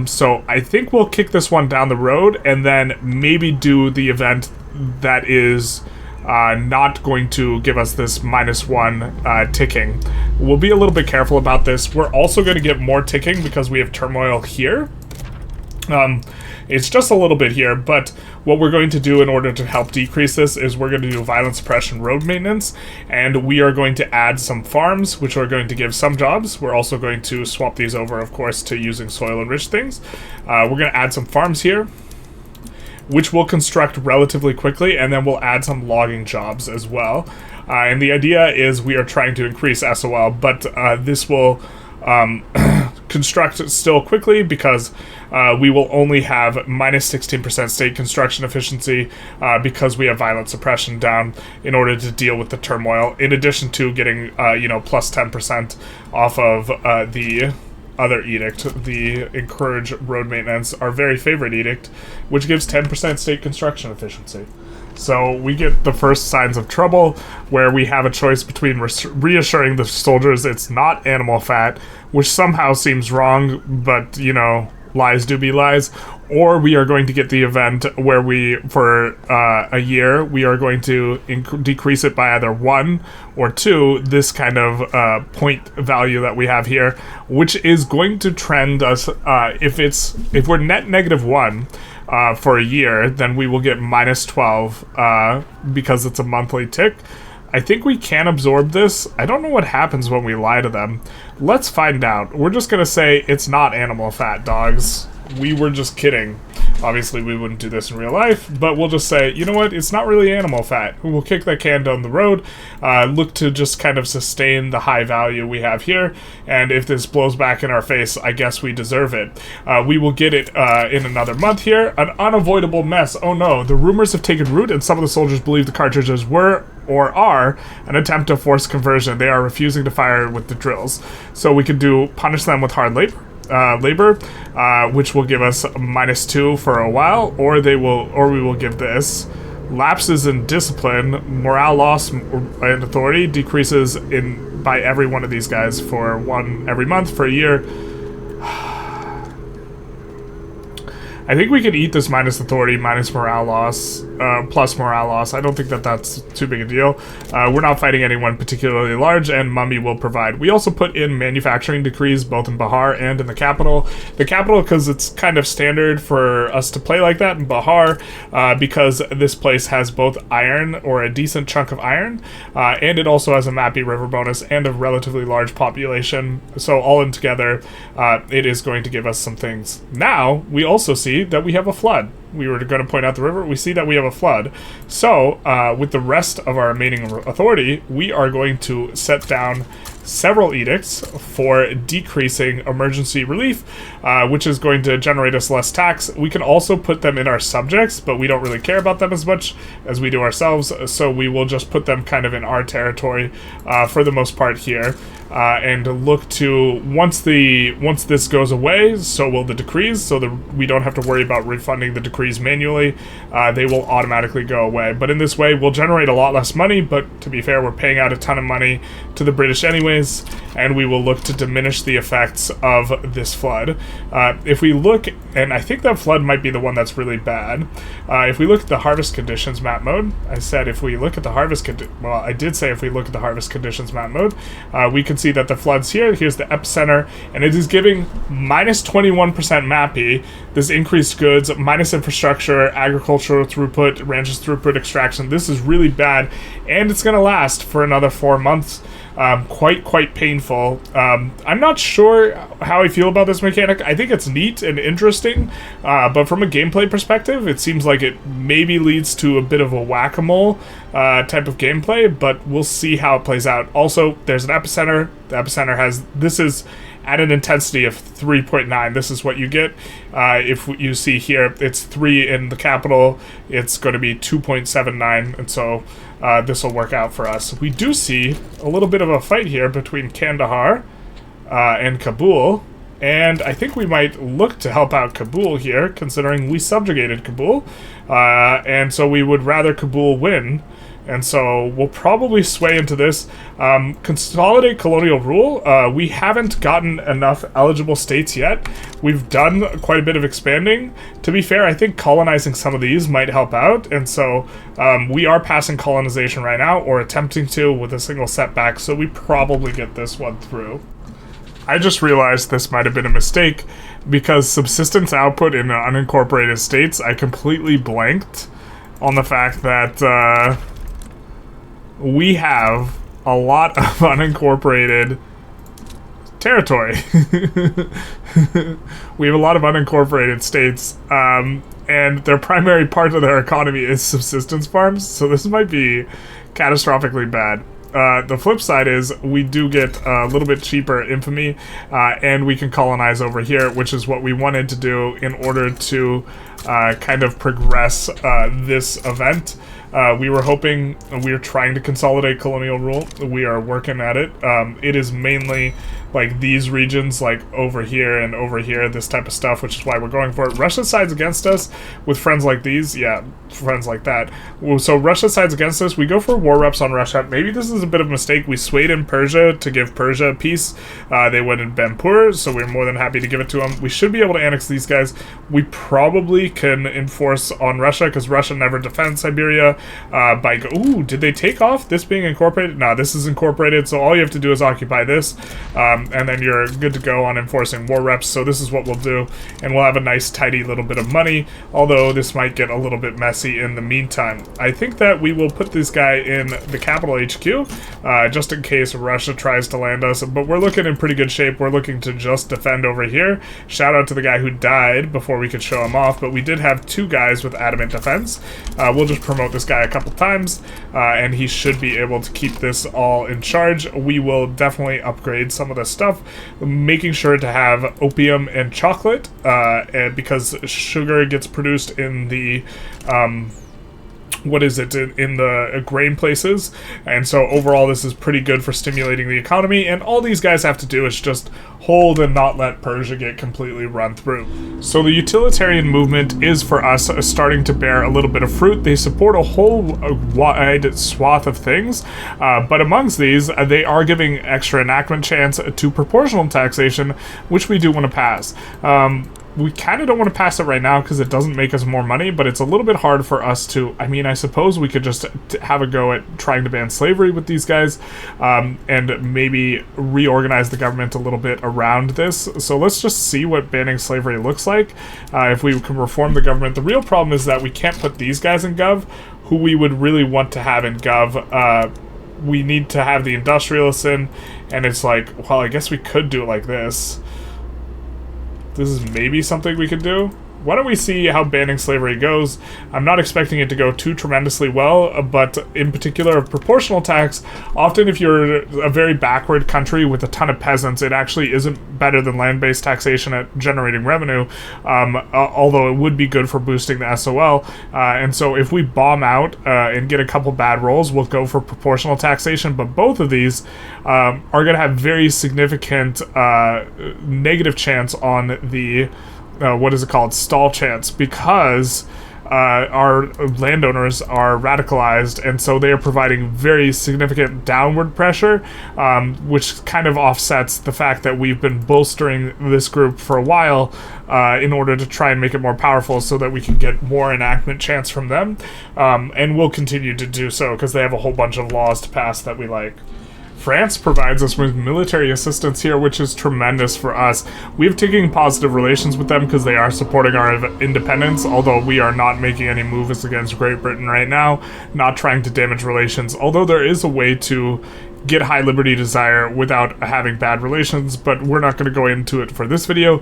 So I think we'll kick this one down the road, and then maybe do the event that is not going to give us this -1 ticking. We'll be a little bit careful about this. We're also going to get more ticking because we have turmoil here. It's just a little bit here, but what we're going to do in order to help decrease this is we're going to do violence suppression road maintenance, and we are going to add some farms, which are going to give some jobs. We're also going to swap these over, of course, to using soil-enriched things. We're going to add some farms here, which we'll construct relatively quickly, and then we'll add some logging jobs as well. And the idea is we are trying to increase SOL, but this will construct still quickly because we will only have -16% state construction efficiency because we have violent suppression down in order to deal with the turmoil, in addition to getting plus 10% off of the other edict, the encourage road maintenance, our very favorite edict, which gives 10% state construction efficiency. So we get the first signs of trouble, where we have a choice between reassuring the soldiers it's not animal fat, which somehow seems wrong, but, lies do be lies, or we are going to get the event where we, for a year, we are going to decrease it by either 1 or 2, this kind of point value that we have here, which is going to trend us, if we're net -1, for a year, then we will get -12 because it's a monthly tick. I think we can absorb this. I don't know what happens when we lie to them. Let's find out. We're just gonna say it's not animal fat, dogs. We were just kidding. Obviously, we wouldn't do this in real life, but we'll just say, you know what, it's not really animal fat. We'll kick that can down the road, look to just kind of sustain the high value we have here, and if this blows back in our face, I guess we deserve it. We will get it in another month here. An unavoidable mess. Oh no, the rumors have taken root, and some of the soldiers believe the Carthages were or are an attempt to force conversion. They are refusing to fire with the drills. So we could punish them with hard labor, which will give us -2 for a while, or we will give this. Lapses in discipline, morale loss, and authority decreases by every one of these guys for 1 every month for a year. I think we could eat this minus authority, minus morale loss, plus morale loss. I don't think that's too big a deal. We're not fighting anyone particularly large, and Mummy will provide. We also put in manufacturing decrees, both in Bahar and in the capital. The capital, because it's kind of standard for us to play like that in Bahar, because this place has both iron, or a decent chunk of iron, and it also has a Mappy River bonus and a relatively large population. So all in together, it is going to give us some things. Now, we also see that we have a flood. We were going to point out the river. We see that we have a flood. So, with the rest of our remaining authority, we are going to set down several edicts for decreasing emergency relief, which is going to generate us less tax. We can also put them in our subjects, but we don't really care about them as much as we do ourselves, so we will just put them kind of in our territory for the most part here, and look to, once this goes away, so will the decrees, so that we don't have to worry about refunding the decrees manually. They will automatically go away. But in this way, we'll generate a lot less money, but to be fair, we're paying out a ton of money to the British anyways, and we will look to diminish the effects of this flood. If we look, and I think that flood might be the one that's really bad, if we look at the harvest conditions map mode, I said if we look at the harvest I did say if we look at the harvest conditions map mode, we can see that the flood's here. Here's the epicenter, and it is giving minus 21% MAPI, this increased goods, minus infrastructure, agricultural throughput, ranches throughput, extraction. This is really bad, and it's going to last for another 4 months. Quite painful. I'm not sure how I feel about this mechanic. I think it's neat and interesting, but from a gameplay perspective, it seems like it maybe leads to a bit of a whack-a-mole type of gameplay, but we'll see how it plays out. Also, there's an epicenter. The epicenter this is at an intensity of 3.9. This is what you get. If you see here, it's 3 in the capital. It's going to be 2.79, and so this will work out for us. We do see a little bit of a fight here between Kandahar and Kabul. And I think we might look to help out Kabul here, considering we subjugated Kabul. And so we would rather Kabul win. And so we'll probably sway into this. Consolidate colonial rule. We haven't gotten enough eligible states yet. We've done quite a bit of expanding. To be fair, I think colonizing some of these might help out. And so we are passing colonization right now, or attempting to, with a single setback. So we probably get this one through. I just realized this might have been a mistake, because subsistence output in unincorporated states, I completely blanked on the fact that we have a lot of unincorporated territory. We have a lot of unincorporated states, and their primary part of their economy is subsistence farms, so this might be catastrophically bad. The flip side is we do get a little bit cheaper infamy, and we can colonize over here, which is what we wanted to do in order to kind of progress this event. We were hoping, we are trying to consolidate colonial rule. We are working at it. It is mainly like these regions, like over here, this type of stuff, which is why we're going for it. Russia sides against us with friends like these. Yeah, friends like that. So Russia sides against us. We go for war reps on Russia. Maybe this is a bit of a mistake. We swayed in Persia to give Persia peace. They went in Benpur, so we're more than happy to give it to them. We should be able to annex these guys. We probably can enforce on Russia, because Russia never defends Siberia. Ooh, did they take off this being incorporated? No, this is incorporated, so all you have to do is occupy this, and then you're good to go on enforcing war reps. So this is what we'll do, and we'll have a nice tidy little bit of money, although this might get a little bit messy in the meantime. I think that we will put this guy in the capital HQ, just in case Russia tries to land us, but we're looking in pretty good shape. We're looking to just defend over here. Shout out to the guy who died before we could show him off, but we did have 2 guys with adamant defense. We'll just promote this guy a couple times, and he should be able to keep this all in charge. We will definitely upgrade some of the stuff, making sure to have opium and chocolate, because sugar gets produced in the in the grain places, and so overall this is pretty good for stimulating the economy, and all these guys have to do is just hold and not let Persia get completely run through. So the utilitarian movement is for us starting to bear a little bit of fruit. They support a whole wide swath of things, but amongst these they are giving extra enactment chance to proportional taxation, which we do want to pass. We kind of don't want to pass it right now because it doesn't make us more money, but it's a little bit hard for us to, I mean, I suppose we could just have a go at trying to ban slavery with these guys, and maybe reorganize the government a little bit around this. So let's just see what banning slavery looks like, if we can reform the government. The real problem is that we can't put these guys in Gov, who we would really want to have in Gov. We need to have the Industrialists in, and it's like, well, I guess we could do it like this. This is maybe something we could do. Why don't we see how banning slavery goes? I'm not expecting it to go too tremendously well, but in particular, proportional tax, often if you're a very backward country with a ton of peasants, it actually isn't better than land-based taxation at generating revenue, although it would be good for boosting the SOL. And so if we bomb out and get a couple bad rolls, we'll go for proportional taxation, but both of these are going to have very significant negative chance on the what is it called? Stall chance, because our landowners are radicalized, and so they are providing very significant downward pressure, which kind of offsets the fact that we've been bolstering this group for a while in order to try and make it more powerful so that we can get more enactment chance from them, and we'll continue to do so because they have a whole bunch of laws to pass that we like. France provides us with military assistance here, which is tremendous for us. We have taken positive relations with them because they are supporting our independence, although we are not making any moves against Great Britain right now, not trying to damage relations, although there is a way to get high liberty desire without having bad relations, but we're not going to go into it for this video.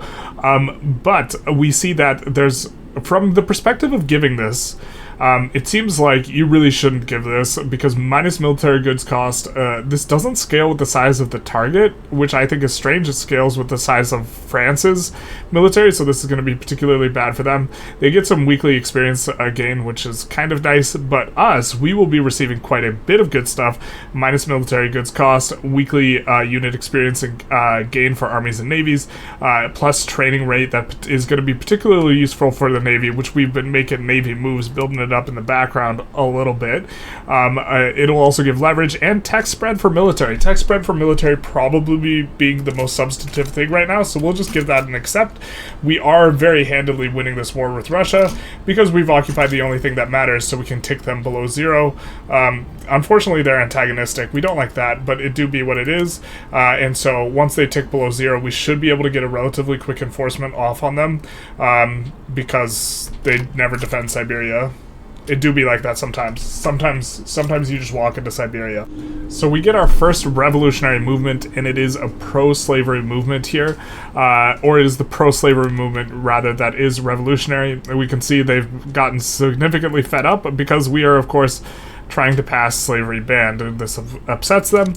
But we see that there's, from the perspective of giving this, It seems like you really shouldn't give this, because minus military goods cost, this doesn't scale with the size of the target, which I think is strange. It scales with the size of France's military, so this is going to be particularly bad for them. They get some weekly experience gain, which is kind of nice, but us, we will be receiving quite a bit of good stuff. Minus military goods cost, weekly unit experience and gain for armies and navies, plus training rate that is going to be particularly useful for the Navy, which we've been making Navy moves, building it up in the background a little bit. It'll also give leverage and tech spread for military. Tech spread for military probably being the most substantive thing right now, so we'll just give that an accept. We are very handily winning this war with Russia because we've occupied the only thing that matters, so we can tick them below 0. Unfortunately, they're antagonistic. We don't like that, but it do be what it is. And so once they tick below 0, we should be able to get a relatively quick enforcement off on them, because they never defend Siberia. It do be like that sometimes. Sometimes you just walk into Siberia. So we get our first revolutionary movement, and it is a pro-slavery movement here, or it is the pro-slavery movement, rather, that is revolutionary. We can see they've gotten significantly fed up because we are, of course, trying to pass slavery ban, and this upsets them.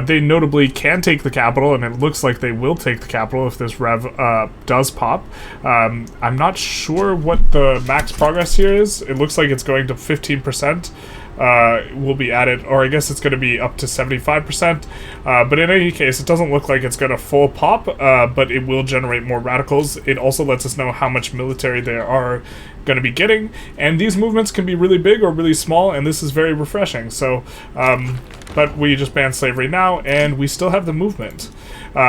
They notably can take the capital, and it looks like they will take the capital if this rev does pop. I'm not sure what the max progress here is. It looks like it's going to 15%. Will be added, or I guess it's going to be up to 75%, but in any case, it doesn't look like it's going to full pop, but it will generate more radicals. It also lets us know how much military they are going to be getting, and these movements can be really big or really small, and this is very refreshing. So, but we just banned slavery now, and we still have the movement.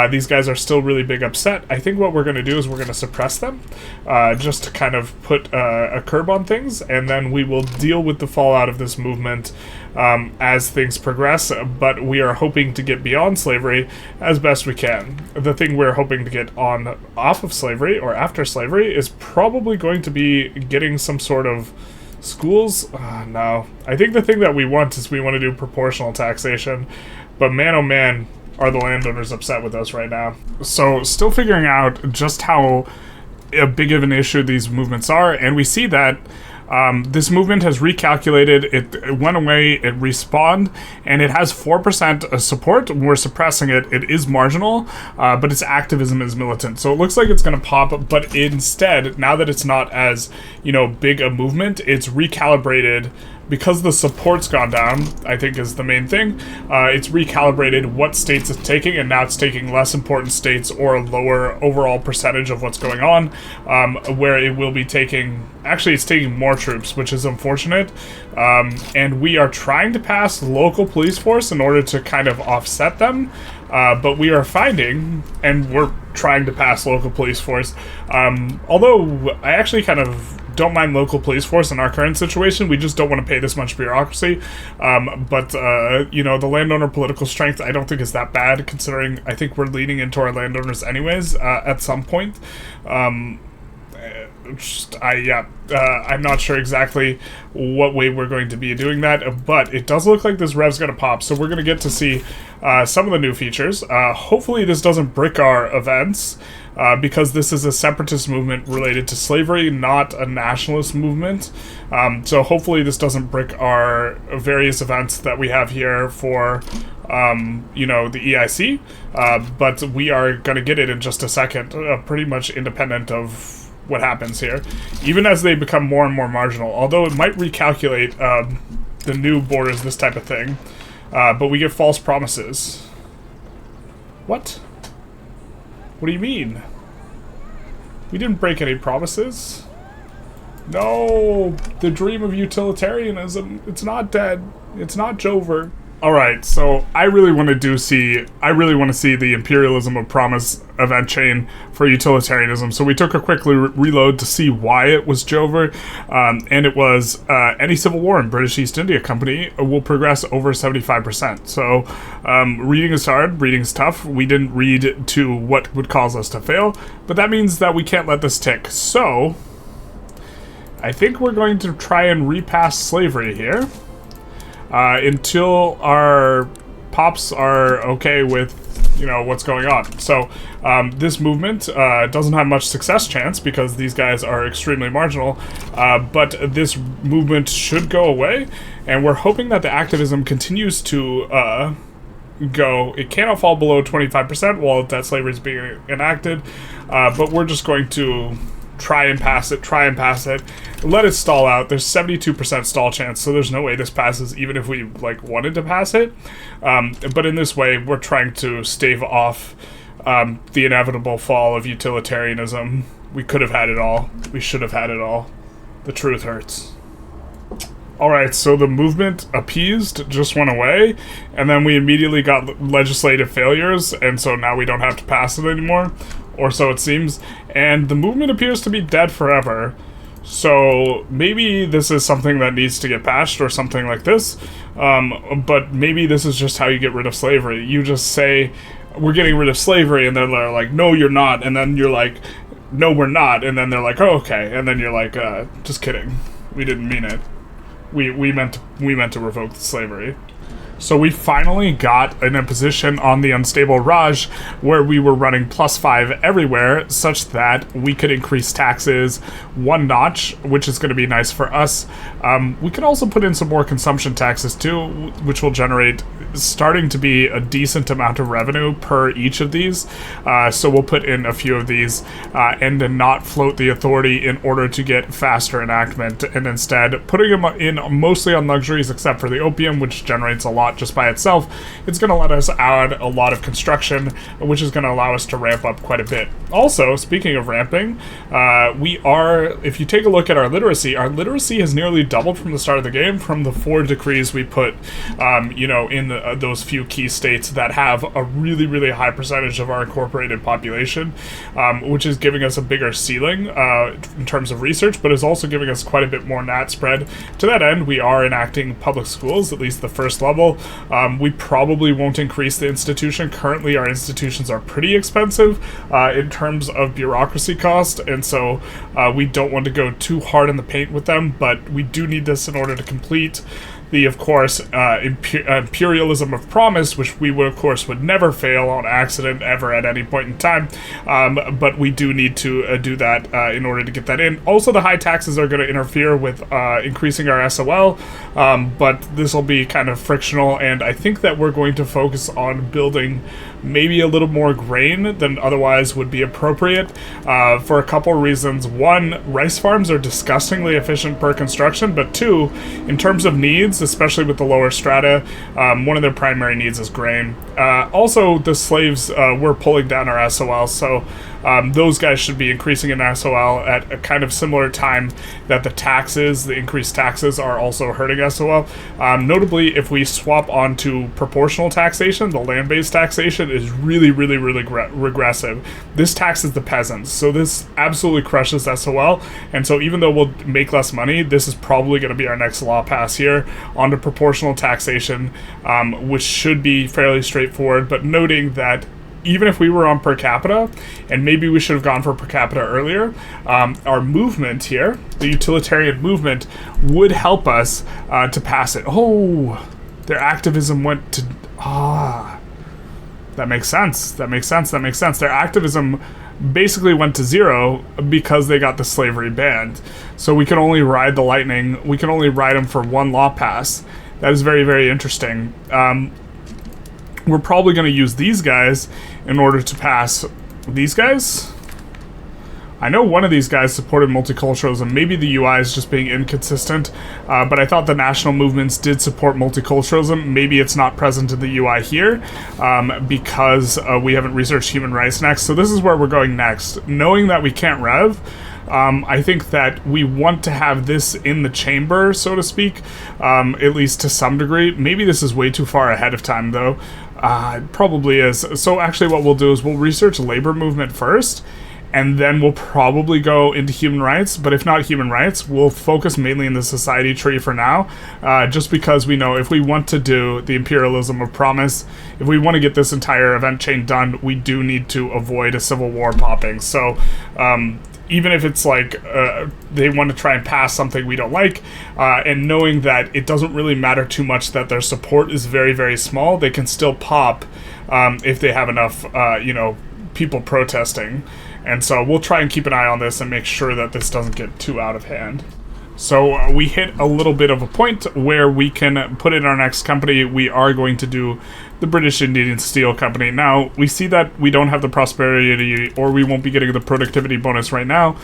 These guys are still really big upset. I think what we're going to do is we're going to suppress them, just to kind of put a curb on things, and then we will deal with the fallout of this movement as things progress, but we are hoping to get beyond slavery as best we can. The thing we're hoping to get off of slavery, or after slavery, is probably going to be getting some sort of schools. No. I think the thing that we want is we want to do proportional taxation, but man, oh man, are the landowners upset with us right now. So still figuring out just how big of an issue these movements are, and we see that this movement has recalculated, it went away, it respawned, and it has 4% support. We're suppressing it. It is marginal, but its activism is militant. So it looks like it's going to pop, but instead, now that it's not as, big a movement, it's recalibrated. Because the support's gone down, I think is the main thing, it's recalibrated what states it's taking, and now it's taking less important states or a lower overall percentage of what's going on, where it will be taking, actually it's taking more troops, which is unfortunate, and we are trying to pass local police force in order to kind of offset them, but we are finding, and we're trying to pass local police force, although I actually kind of don't mind local police force in our current situation. We just don't want to pay this much bureaucracy. But the landowner political strength I don't think is that bad, considering I think we're leaning into our landowners anyways at some point. I'm not sure exactly what way we're going to be doing that, but it does look like this rev's going to pop, so we're going to get to see some of the new features. Hopefully this doesn't brick our events, because this is a separatist movement related to slavery, not a nationalist movement. So hopefully this doesn't brick our various events that we have here for, the EIC, but we are going to get it in just a second, pretty much independent of what happens here, even as they become more and more marginal, although it might recalculate the new borders, this type of thing, but we get false promises. What? What do you mean? We didn't break any promises. No, the dream of utilitarianism, it's not dead. It's not Jover. Alright, so I really want to see the imperialism of promise event chain for utilitarianism. So we took a quick reload to see why it was Jover, and it was any civil war in British East India Company will progress over 75%. So reading is hard, reading is tough. We didn't read to what would cause us to fail, but that means that we can't let this tick. So I think we're going to try and repass slavery here. Until our pops are okay with you know, what's going on. So this movement doesn't have much success chance because these guys are extremely marginal, but this movement should go away, and we're hoping that the activism continues to go. It cannot fall below 25% while debt slavery is being enacted, but we're just going to try and pass it, let it stall out. There's 72% stall chance, so there's no way this passes even if we like wanted to pass it, but in this way we're trying to stave off the inevitable fall of utilitarianism. We could have had it all. We should have had it all. The truth hurts. Alright, so the movement appeased, just went away, and then we immediately got legislative failures, and so now we don't have to pass it anymore, or so it seems, and the movement appears to be dead forever. So maybe this is something that needs to get patched or something like this, but maybe this is just how you get rid of slavery. You just say, we're getting rid of slavery, and then they're like, no, you're not, and then you're like, no, we're not, and then they're like, oh, okay, and then you're like, just kidding, we didn't mean it. We meant to revoke slavery. So we finally got in a position on the unstable Raj where we were running +5 everywhere, such that we could increase taxes one notch, which is going to be nice for us. We can also put in some more consumption taxes too, which will generate starting to be a decent amount of revenue per each of these. So we'll put in a few of these and then not float the authority in order to get faster enactment, and instead putting them in mostly on luxuries except for the opium, which generates a lot just by itself. It's going to let us add a lot of construction, which is going to allow us to ramp up quite a bit. Also, speaking of ramping, we are, if you take a look at our literacy has nearly doubled from the start of the game, from the 4 decrees we put, you know, in those few key states that have a really, really high percentage of our incorporated population, which is giving us a bigger ceiling in terms of research, but is also giving us quite a bit more nat spread. To that end, we are enacting public schools, at least the first level. We probably won't increase the institution. Currently, our institutions are pretty expensive in terms of bureaucracy cost, and so we don't want to go too hard in the paint with them, but we do need this in order to complete the, of course, imperialism of promise, which we would, of course, would never fail on accident ever at any point in time, but we do need to do that in order to get that in. Also, the high taxes are going to interfere with increasing our SOL, but this will be kind of frictional, and I think that we're going to focus on building maybe a little more grain than otherwise would be appropriate for a couple reasons. One, rice farms are disgustingly efficient per construction, but two, in terms of needs, especially with the lower strata, one of their primary needs is grain. Also, the slaves were pulling down our SOL, so those guys should be increasing in SOL at a kind of similar time that the increased taxes are also hurting SOL. Notably, if we swap onto proportional taxation, the land-based taxation is really, really, really regressive. This taxes the peasants, so this absolutely crushes SOL, and so even though we'll make less money, this is probably going to be our next law pass here onto proportional taxation, which should be fairly straightforward, but noting that even if we were on per capita, and maybe we should have gone for per capita earlier, our movement here, the utilitarian movement, would help us to pass it. Oh, their activism went to... that makes sense. Their activism basically went to 0 because they got the slavery banned. So we can only ride the lightning. We can only ride them for one law pass. That is very, very interesting. We're probably going to use these guys in order to pass these guys. I know one of these guys supported multiculturalism. Maybe the UI is just being inconsistent, but I thought the national movements did support multiculturalism. Maybe it's not present in the UI here because we haven't researched human rights next. So this is where we're going next. Knowing that we can't rev, I think that we want to have this in the chamber, so to speak, at least to some degree. Maybe this is way too far ahead of time, though. It probably is. So actually what we'll do is we'll research labor movement first, and then we'll probably go into human rights. But if not human rights, we'll focus mainly in the society tree for now, just because we know if we want to do the imperialism of promise, if we want to get this entire event chain done, we do need to avoid a civil war popping. So even if it's like they want to try and pass something we don't like, and knowing that it doesn't really matter too much that their support is very, very small, they can still pop if they have enough, people protesting. And so we'll try and keep an eye on this and make sure that this doesn't get too out of hand. So we hit a little bit of a point where we can put in our next company. We are going to do the British Indian Steel Company. Now, we see that we don't have the prosperity, or we won't be getting the productivity bonus right now.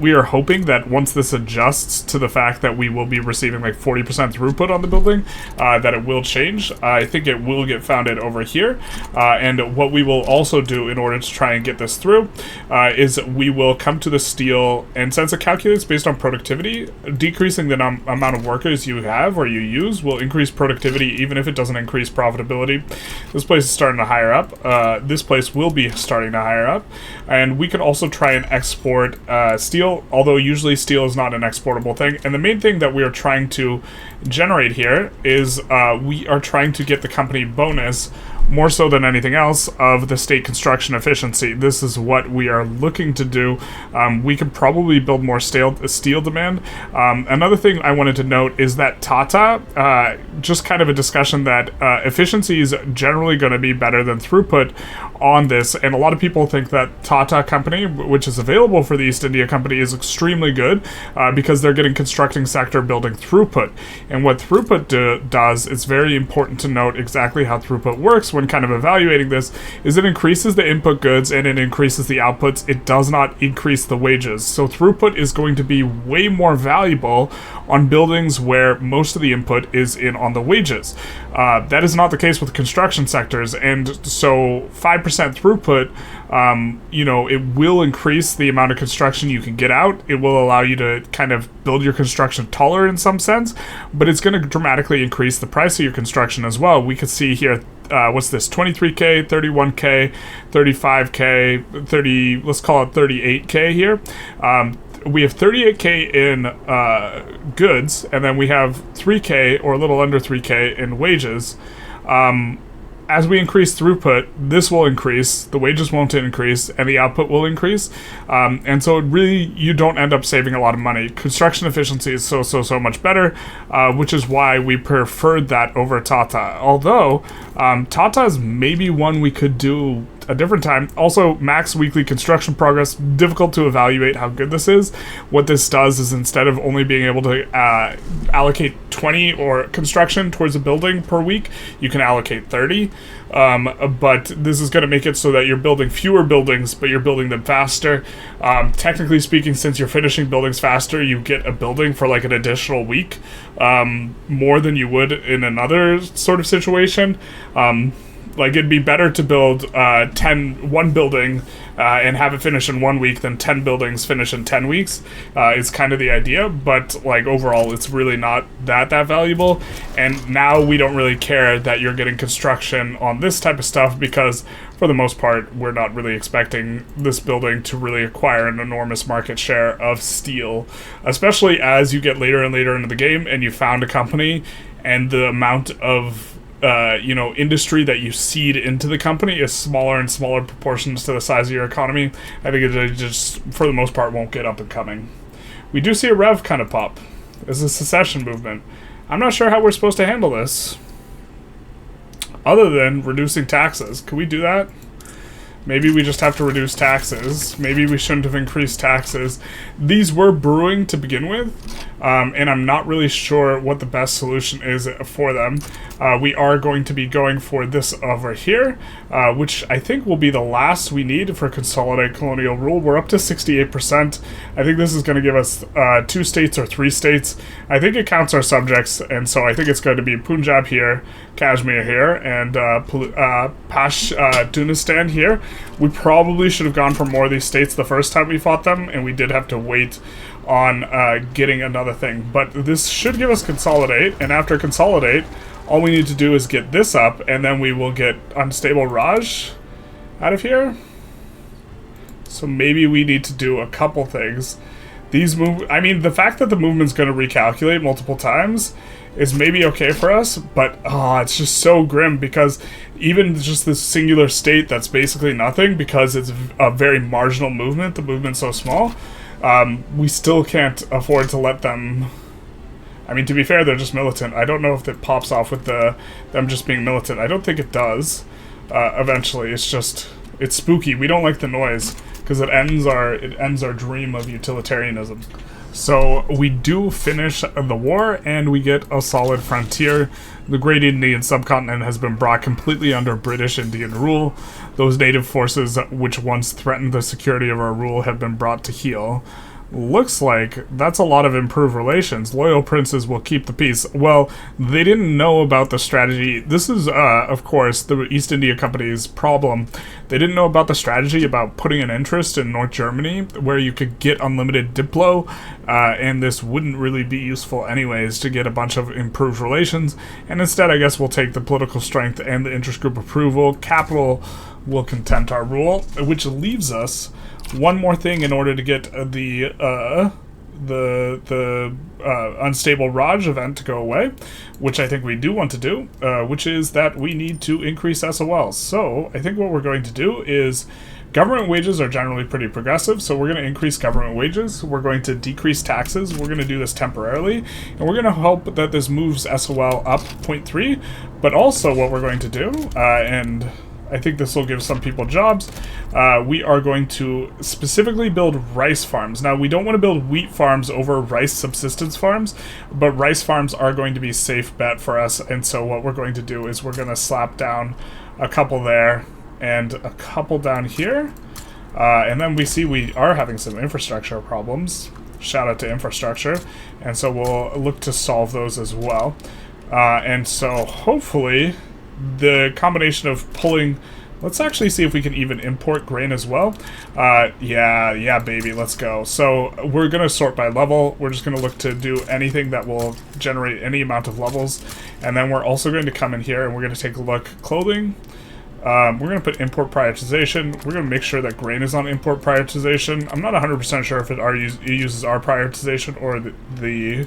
We are hoping that once this adjusts to the fact that we will be receiving like 40% throughput on the building, that it will change. I think it will get founded over here. And what we will also do in order to try and get this through is we will come to the steel, and since it calculates based on productivity, decreasing the amount of workers you have or you use will increase productivity even if it doesn't increase profitability. This place is starting to hire up. This place will be starting to hire up. And we can also try and export steel, although usually steel is not an exportable thing. And the main thing that we are trying to generate here is we are trying to get the company bonus, more so than anything else, of the state construction efficiency. This is what we are looking to do. We could probably build more steel demand. Another thing I wanted to note is that Tata, just kind of a discussion that efficiency is generally going to be better than throughput on this, and a lot of people think that Tata Company, which is available for the East India Company, is extremely good because they're getting constructing sector building throughput. And what throughput does, it's very important to note exactly how throughput works when kind of evaluating this, is it increases the input goods and it increases the outputs. It does not increase the wages. So throughput is going to be way more valuable on buildings where most of the input is in on the wages. That is not the case with construction sectors, and so 5% throughput, it will increase the amount of construction you can get out. It will allow you to kind of build your construction taller in some sense, but it's going to dramatically increase the price of your construction as well. We could see here, what's this, 23K, 31K, 35K, 30, let's call it 38K here. We have 38K in goods, and then we have 3K, or a little under 3K, in wages. As we increase throughput, this will increase, the wages won't increase, and the output will increase. And so really, you don't end up saving a lot of money. Construction efficiency is so much better, which is why we preferred that over Tata. Although, Tata is maybe one we could do a different time. Also, max weekly construction progress, difficult to evaluate how good this is. What this does is, instead of only being able to allocate 20 or construction towards a building per week, you can allocate 30. But this is going to make it so that you're building fewer buildings, but you're building them faster. Technically speaking, since you're finishing buildings faster, you get a building for like an additional week, more than you would in another sort of situation. Like, it'd be better to build one building and have it finish in 1 week than 10 buildings finish in 10 weeks. Is kind of the idea, but like overall, it's really not that valuable. And now we don't really care that you're getting construction on this type of stuff, because for the most part, we're not really expecting this building to really acquire an enormous market share of steel, especially as you get later and later into the game and you found a company, and the amount of industry that you seed into the company is smaller and smaller proportions to the size of your economy. I think it just, for the most part, won't get up and coming. We do see a rev kind of pop. It's a secession movement. I'm not sure how we're supposed to handle this, other than reducing taxes. Can we do that? Maybe we just have to reduce taxes. Maybe we shouldn't have increased taxes. These were brewing to begin with, and I'm not really sure what the best solution is for them. We are going to be going for this over here, which I think will be the last we need for Consolidate Colonial Rule. We're up to 68%. I think this is going to give us 2 states or 3 states. I think it counts our subjects, and so I think it's going to be Punjab here, Kashmir here, and Pashtunistan here. We probably should have gone for more of these states the first time we fought them, and we did have to wait on getting another thing. But this should give us Consolidate, and after Consolidate, all we need to do is get this up, and then we will get Unstable Raj out of here. So maybe we need to do a couple things. I mean, the fact that the movement's going to recalculate multiple times is maybe okay for us, but it's just so grim, because even just this singular state that's basically nothing, because it's a very marginal movement, the movement's so small, we still can't afford to let them... I mean, to be fair, they're just militant. I don't know if it pops off with them just being militant. I don't think it does. Eventually, it's spooky. We don't like the noise, because it ends our dream of utilitarianism. So we do finish the war, and we get a solid frontier. The Great Indian Subcontinent has been brought completely under British Indian rule. Those native forces which once threatened the security of our rule have been brought to heel. Looks like that's a lot of improved relations. Loyal princes will keep the peace. Well, they didn't know about the strategy. This is, of course, the East India Company's problem. They didn't know about the strategy about putting an interest in North Germany, where you could get unlimited diplo, and this wouldn't really be useful anyways to get a bunch of improved relations. And instead, I guess we'll take the political strength and the interest group approval. Capital will content our rule, which leaves us one more thing in order to get the unstable Raj event to go away, which I think we do want to do, which is that we need to increase SOL. So I think what we're going to do is, government wages are generally pretty progressive, so we're going to increase government wages, we're going to decrease taxes, we're going to do this temporarily, and we're going to hope that this moves SOL up 0.3, but also what we're going to do, and I think this will give some people jobs. We are going to specifically build rice farms. Now, we don't want to build wheat farms over rice subsistence farms, but rice farms are going to be a safe bet for us, and so what we're going to do is we're going to slap down a couple there and a couple down here, and then we are having some infrastructure problems. Shout out to infrastructure, and so we'll look to solve those as well. And so hopefully the combination of pulling... Let's actually see if we can even import grain as well. Yeah, baby, let's go. So we're going to sort by level. We're just going to look to do anything that will generate any amount of levels. And then we're also going to come in here and we're going to take a look. Clothing. We're going to put import prioritization. We're going to make sure that grain is on import prioritization. I'm not 100% sure if it uses our prioritization or the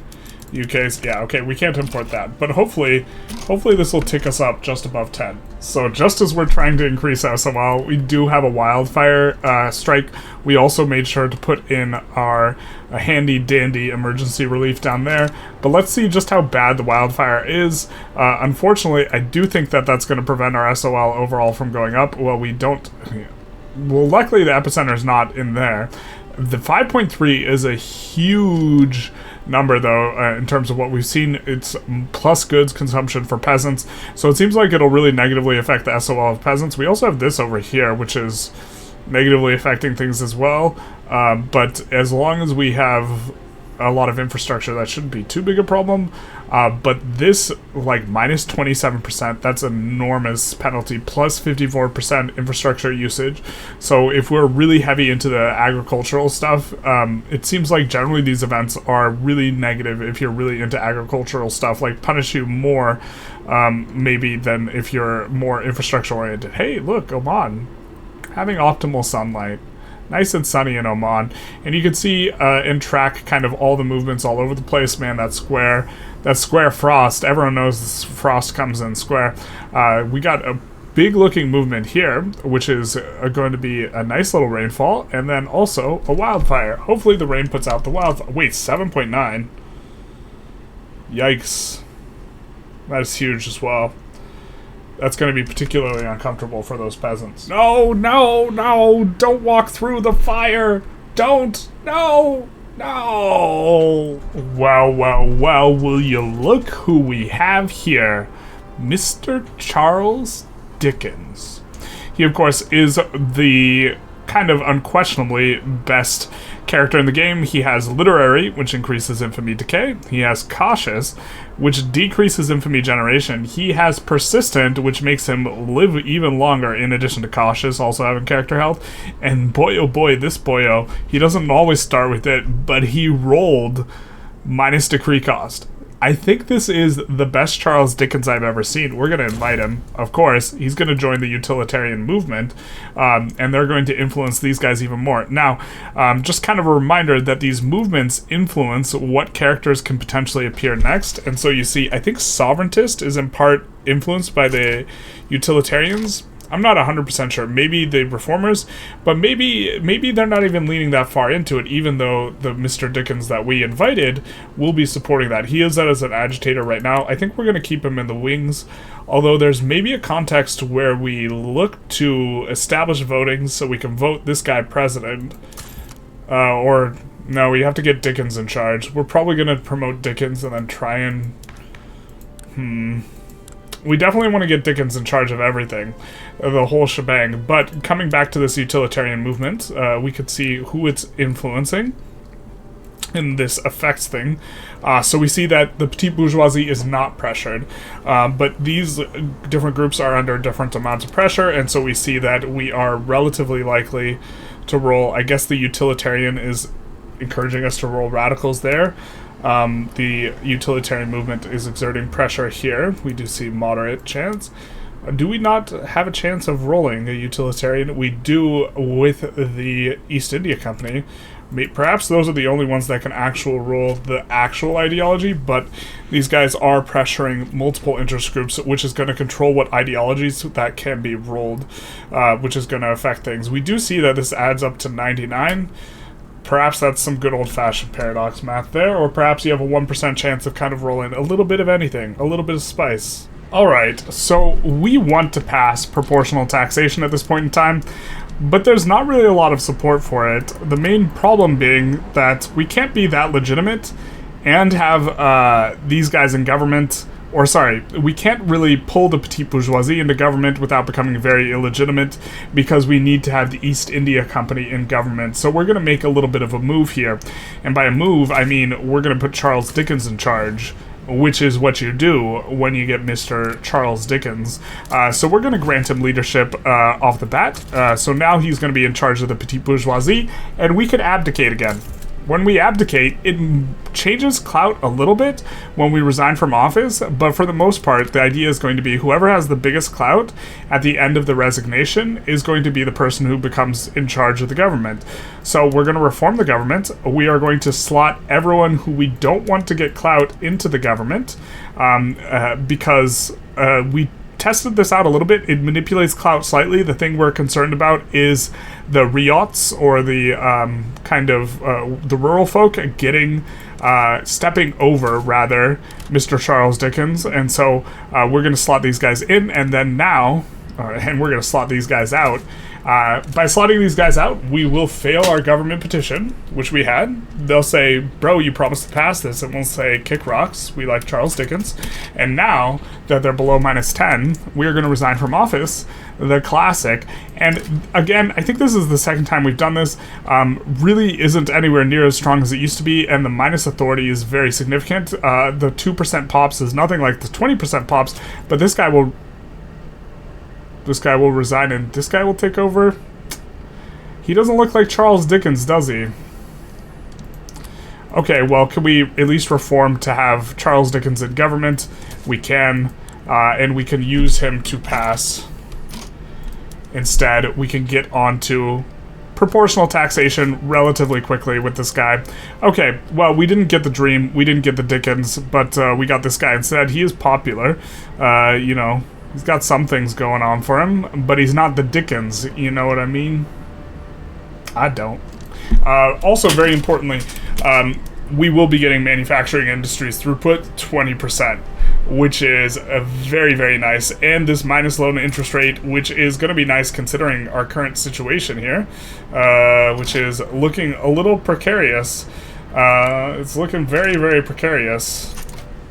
UK's. Yeah, okay, we can't import that, but hopefully this will tick us up just above 10. So just as we're trying to increase SOL, we do have a wildfire strike. We also made sure to put in our handy dandy emergency relief down there, but let's see just how bad the wildfire is. Unfortunately, I do think that that's going to prevent our SOL overall from going up. Well, luckily the epicenter is not in there. The 5.3 is a huge number, though, in terms of what we've seen. It's plus goods consumption for peasants, so it seems like it'll really negatively affect the SOL of peasants. We also have this over here, which is negatively affecting things as well, but as long as we have a lot of infrastructure, that shouldn't be too big a problem. But this, like, minus 27%, that's an enormous penalty, plus 54% infrastructure usage. So if we're really heavy into the agricultural stuff, it seems like generally these events are really negative if you're really into agricultural stuff, like punish you more maybe than if you're more infrastructure oriented. Hey, look, Oman, having optimal sunlight. Nice and sunny in Oman, and you can see and track kind of all the movements all over the place. Man, that square frost, everyone knows this frost comes in square. We got a big looking movement here, which is going to be a nice little rainfall, and then also a wildfire. Hopefully the rain puts out the wildfire. Wait, 7.9? Yikes. That is huge as well. That's going to be particularly uncomfortable for those peasants. No, don't walk through the fire. Don't, no. Well, will you look who we have here? Mr. Charles Dickens. He, of course, is the kind of unquestionably best character in the game. He has literary, which increases infamy decay. He has cautious, which decreases infamy generation. He has persistent, which makes him live even longer, in addition to cautious, also having character health. And boy, oh boy, this boyo, he doesn't always start with it, but he rolled minus decree cost. I think this is the best Charles Dickens I've ever seen. We're going to invite him, of course. He's going to join the utilitarian movement, and they're going to influence these guys even more. Now, just kind of a reminder that these movements influence what characters can potentially appear next. And so you see, I think Sovereigntist is in part influenced by the utilitarians. I'm not 100% sure. Maybe the reformers, but maybe they're not even leaning that far into it, even though the Mr. Dickens that we invited will be supporting that. He is out as an agitator right now. I think we're going to keep him in the wings, although there's maybe a context where we look to establish voting so we can vote this guy president. Or, no, we have to get Dickens in charge. We're probably going to promote Dickens and then try and... We definitely want to get Dickens in charge of everything, the whole shebang. But coming back to this utilitarian movement, we could see who it's influencing in this effects thing. So we see that the petite bourgeoisie is not pressured, but these different groups are under different amounts of pressure, and so we see that we are relatively likely to roll. I guess the utilitarian is encouraging us to roll radicals there. The utilitarian movement is exerting pressure here. We do see moderate chance. Do we not have a chance of rolling a utilitarian? We do with the East India Company. Perhaps those are the only ones that can actually roll the actual ideology, but these guys are pressuring multiple interest groups, which is going to control what ideologies that can be rolled, which is going to affect things. We do see that this adds up to 99. Perhaps that's some good old-fashioned paradox math there, or perhaps you have a 1% chance of kind of rolling a little bit of anything, a little bit of spice. Alright, so we want to pass proportional taxation at this point in time, but there's not really a lot of support for it. The main problem being that we can't be that legitimate and have these guys in government. Or sorry, we can't really pull the petite bourgeoisie into government without becoming very illegitimate, because we need to have the East India Company in government. So we're going to make a little bit of a move here. And by a move, I mean we're going to put Charles Dickens in charge, which is what you do when you get Mr. Charles Dickens. So we're going to grant him leadership off the bat. So now he's going to be in charge of the petite bourgeoisie, and we could abdicate again. When we abdicate, it changes clout a little bit when we resign from office, but for the most part, the idea is going to be whoever has the biggest clout at the end of the resignation is going to be the person who becomes in charge of the government. So we're going to reform the government. We are going to slot everyone who we don't want to get clout into the government, because we tested this out a little bit. It manipulates clout slightly. The thing we're concerned about is the riots, or the the rural folk getting stepping over rather Mr. Charles Dickens, and so we're going to slot these guys in, and then now and we're going to slot these guys out. By slotting these guys out, we will fail our government petition, which we had. They'll say, bro, you promised to pass this, and we'll say, kick rocks, we like Charles Dickens. And now that they're below -10, we're going to resign from office, the classic. And again, I think this is the second time we've done this. Really isn't anywhere near as strong as it used to be, and the minus authority is very significant. The 2% pops is nothing like the 20% pops, but this guy will resign, and this guy will take over. He doesn't look like Charles Dickens, does he? Okay, well, can we at least reform to have Charles Dickens in government? We can, and we can use him to pass. Instead, we can get onto proportional taxation relatively quickly with this guy. Okay, well, we didn't get the dream, we didn't get the Dickens, but we got this guy instead. He is popular, you know. He's got some things going on for him, but he's not the Dickens, you know what I mean? I don't. Also, very importantly, we will be getting manufacturing industries throughput 20%, which is very, very nice. And this minus loan interest rate, which is going to be nice considering our current situation here, which is looking a little precarious. It's looking very, very precarious.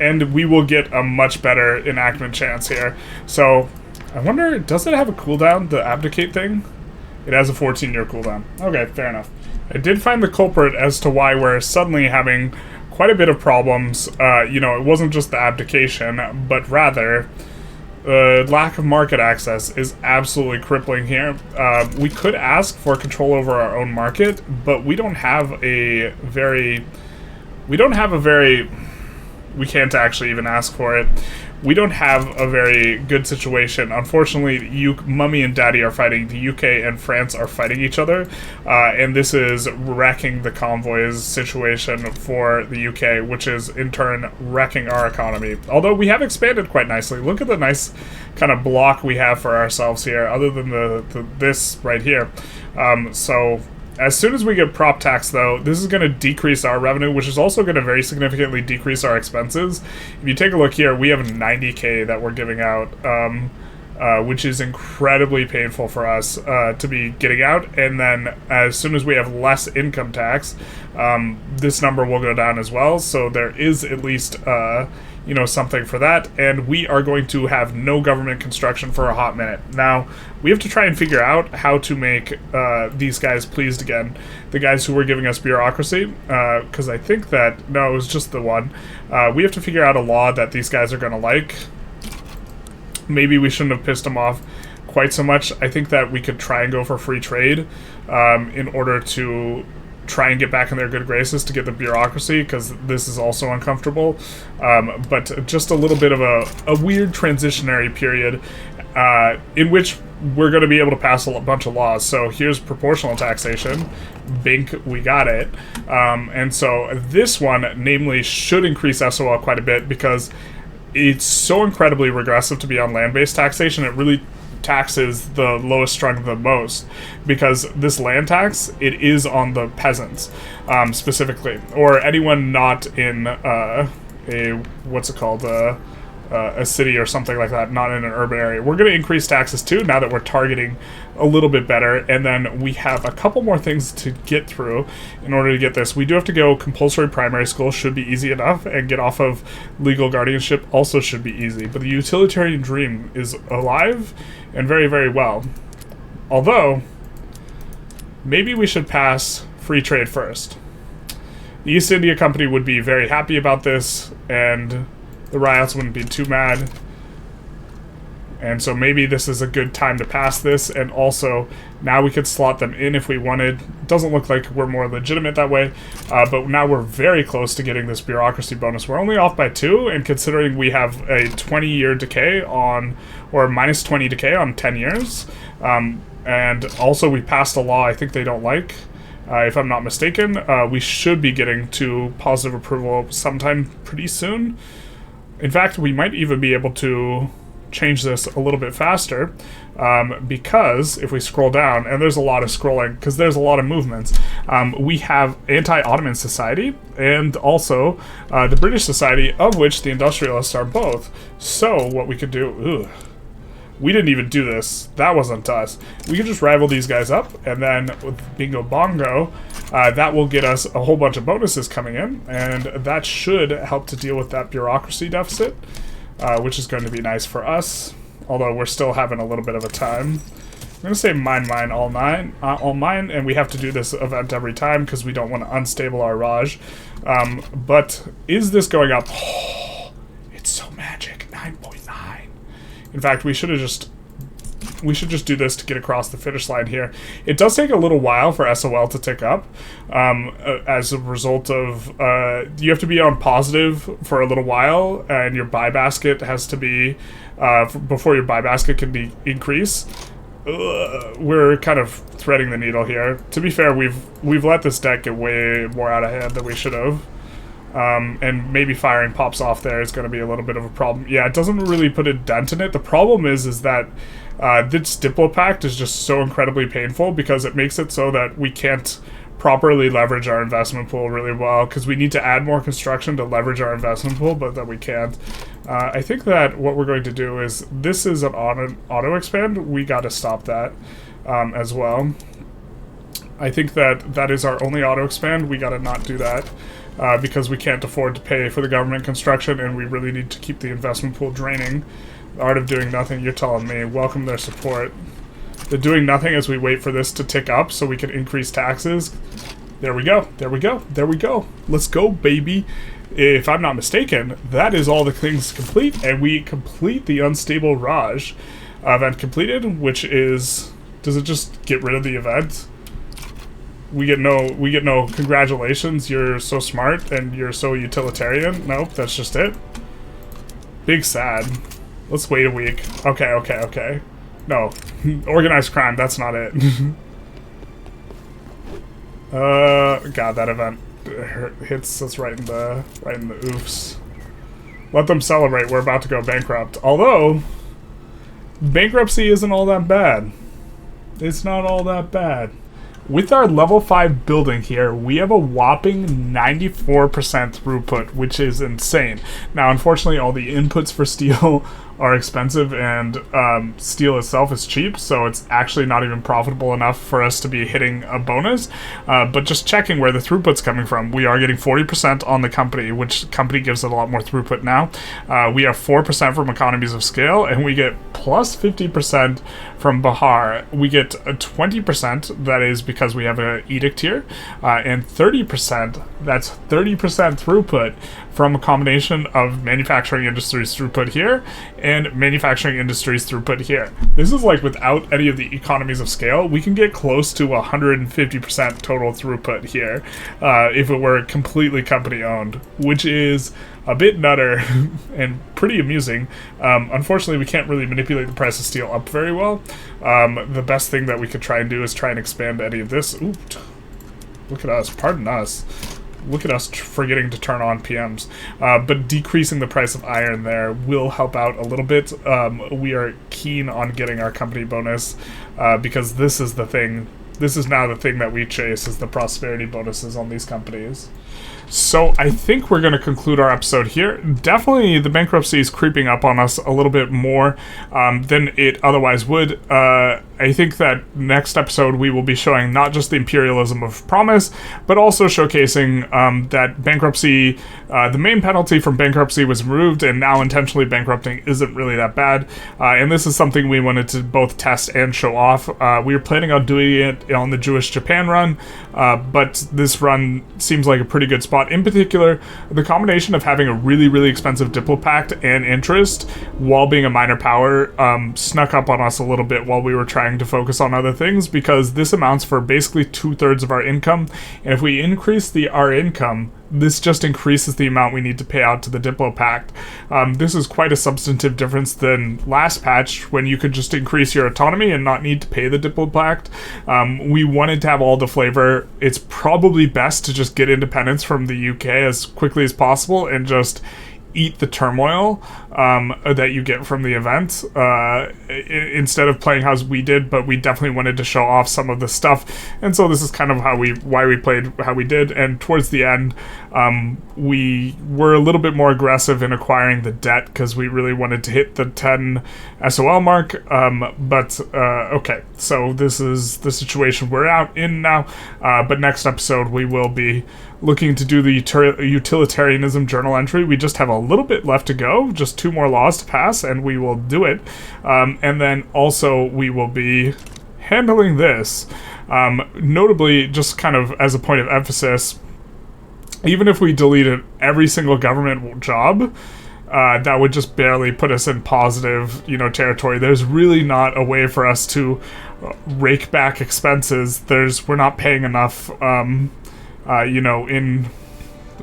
And we will get a much better enactment chance here. So, I wonder, does it have a cooldown, the abdicate thing? It has a 14-year cooldown. Okay, fair enough. I did find the culprit as to why we're suddenly having quite a bit of problems. You know, it wasn't just the abdication, but rather lack of market access is absolutely crippling here. We could ask for control over our own market, but we don't have a very we can't actually even ask for it. We don't have a very good situation. Unfortunately, Mummy and Daddy are fighting. The UK and France are fighting each other, and this is wrecking the convoys situation for the UK, which is in turn wrecking our economy. Although we have expanded quite nicely. Look at the nice kind of block we have for ourselves here, other than this right here. So as soon as we get prop tax, though, this is going to decrease our revenue, which is also going to very significantly decrease our expenses. If you take a look here, we have 90K that we're giving out, which is incredibly painful for us to be getting out. And then as soon as we have less income tax, this number will go down as well. So there is at least you know, something for that, and we are going to have no government construction for a hot minute. Now, we have to try and figure out how to make these guys pleased again. The guys who were giving us bureaucracy, because I think that, no, it was just the one. We have to figure out a law that these guys are going to like. Maybe we shouldn't have pissed them off quite so much. I think that we could try and go for free trade in order to try and get back in their good graces to get the bureaucracy, because this is also uncomfortable. But just a little bit of a weird transitionary period in which we're going to be able to pass a bunch of laws. So here's proportional taxation. Bink, we got it. And so this one, namely, should increase SOL quite a bit, because it's so incredibly regressive to be on land-based taxation. It really taxes the lowest strung the most, because this land tax, it is on the peasants specifically, or anyone not in a city or something like that, not in an urban area. We're going to increase taxes too, now that we're targeting a little bit better. And then we have a couple more things to get through in order to get this. We do have to go compulsory primary school, should be easy enough, and get off of legal guardianship also should be easy. But the utilitarian dream is alive and very, very well. Although, maybe we should pass free trade first. The East India Company would be very happy about this, and the riots wouldn't be too mad. And so maybe this is a good time to pass this, and also now we could slot them in if we wanted. Doesn't look like we're more legitimate that way, but now we're very close to getting this bureaucracy bonus. We're only off by 2, and considering we have a 20-year decay on, or minus 20 decay on 10 years, and also we passed a law I think they don't like, if I'm not mistaken. We should be getting to positive approval sometime pretty soon. In fact, we might even be able to change this a little bit faster, because if we scroll down, and there's a lot of scrolling because there's a lot of movements, we have anti-Ottoman society and also the British society, of which the Industrialists are both. So what we could do, we didn't even do this, that wasn't us. We could just rival these guys up, and then with bingo bongo, that will get us a whole bunch of bonuses coming in, and that should help to deal with that bureaucracy deficit, which is going to be nice for us, although we're still having a little bit of a time. I'm going to say mine, all mine, and we have to do this event every time because we don't want to unstable our Raj. But is this going up? Oh, it's so magic, 9.9. In fact, we should just do this to get across the finish line here. It does take a little while for SOL to tick up, as a result of, you have to be on positive for a little while, and your buy basket has to be, before your buy basket can be increase. We're kind of threading the needle here. To be fair, we've let this deck get way more out of hand than we should have. And maybe firing pops off there is going to be a little bit of a problem. Yeah, it doesn't really put a dent in it. The problem is that this Diplopact is just so incredibly painful, because it makes it so that we can't properly leverage our investment pool really well, because we need to add more construction to leverage our investment pool, but that we can't. I think that what we're going to do is, this is an auto expand. We got to stop that as well. I think that is our only auto expand. We got to not do that. Because we can't afford to pay for the government construction, and we really need to keep the investment pool draining. The art of doing nothing, you're telling me. Welcome their support. They're doing nothing as we wait for this to tick up so we can increase taxes. There we go. There we go. There we go. Let's go, baby. If I'm not mistaken, that is all the things complete, and we complete the unstable Raj event completed, which is... Does it just get rid of the event? We get no congratulations, you're so smart and you're so utilitarian. Nope, that's just it. Big sad. Let's wait a week. Okay. No. Organized crime, that's not it. God, that event hits us right in the oofs. Let them celebrate, we're about to go bankrupt. Although, bankruptcy isn't all that bad. It's not all that bad. With our level 5 building here, we have a whopping 94% throughput, which is insane. Now, unfortunately, all the inputs for steel are expensive, and steel itself is cheap, so it's actually not even profitable enough for us to be hitting a bonus. But just checking where the throughput's coming from, we are getting 40% on the company, which company gives it a lot more throughput now. We have 4% from economies of scale, and we get plus 50% from Bahar. We get 20%, that is because we have an edict here, and 30%, that's 30% throughput from a combination of manufacturing industries throughput here and manufacturing industries throughput here. This is like without any of the economies of scale, we can get close to 150% total throughput here if it were completely company owned, which is a bit nutter and pretty amusing. Unfortunately, we can't really manipulate the price of steel up very well. The best thing that we could try and do is try and expand any of this. Ooh, look at us, pardon us. Look at us forgetting to turn on PMs. But decreasing the price of iron there will help out a little bit. We are keen on getting our company bonus because this is the thing. This is now the thing that we chase, is the prosperity bonuses on these companies. So I think we're going to conclude our episode here. Definitely the bankruptcy is creeping up on us a little bit more than it otherwise would. I think that next episode we will be showing not just the imperialism of promise, but also showcasing that bankruptcy, the main penalty from bankruptcy was removed, and now intentionally bankrupting isn't really that bad. And this is something we wanted to both test and show off. We were planning on doing it on the Jewish Japan run, but this run seems like a pretty good spot. In particular, the combination of having a really, really expensive Diplopact and interest while being a minor power snuck up on us a little bit while we were trying to focus on other things, because this amounts for basically 2/3 of our income, and if we increase our income, this just increases the amount we need to pay out to the Diplopact. This is quite a substantive difference than last patch, when you could just increase your autonomy and not need to pay the Diplopact. We wanted to have all the flavor. It's probably best to just get independence from the UK as quickly as possible and just eat the turmoil that you get from the event instead of playing how we did, but we definitely wanted to show off some of the stuff, and so this is kind of why we played how we did. And towards the end, we were a little bit more aggressive in acquiring the debt because we really wanted to hit the 10 SOL mark, but okay, so this is the situation we're out in now, but next episode we will be looking to do the utilitarianism journal entry. We just have a little bit left to go, just 2 more laws to pass, and we will do it. And then also we will be handling this. Notably, just kind of as a point of emphasis, even if we deleted every single government job, that would just barely put us in positive, territory. There's really not a way for us to rake back expenses. We're not paying enough, in,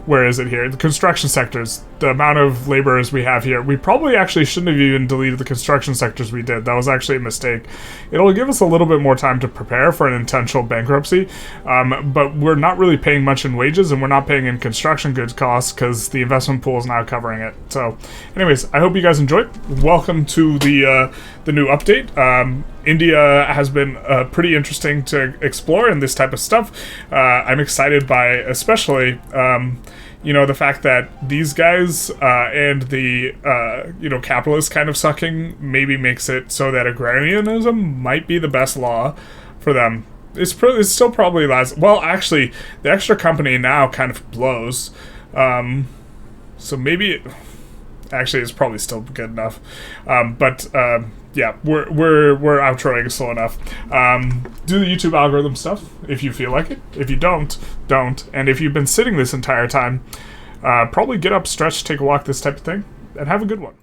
where is it here? The construction sectors. The amount of laborers we have here. We probably actually shouldn't have even deleted the construction sectors we did. That was actually a mistake. It'll give us a little bit more time to prepare for an intentional bankruptcy, but we're not really paying much in wages, and we're not paying in construction goods costs because the investment pool is now covering it. So anyways, I hope you guys enjoyed. Welcome to the new update. India has been pretty interesting to explore in this type of stuff. I'm excited by especially the fact that these guys and the capitalists kind of sucking maybe makes it so that agrarianism might be the best law for them. It's still probably last. Well, actually, the extra company now kind of blows. So maybe actually it's probably still good enough. Yeah, we're outroing slow enough. Do the YouTube algorithm stuff if you feel like it. If you don't. And if you've been sitting this entire time, probably get up, stretch, take a walk, this type of thing, and have a good one.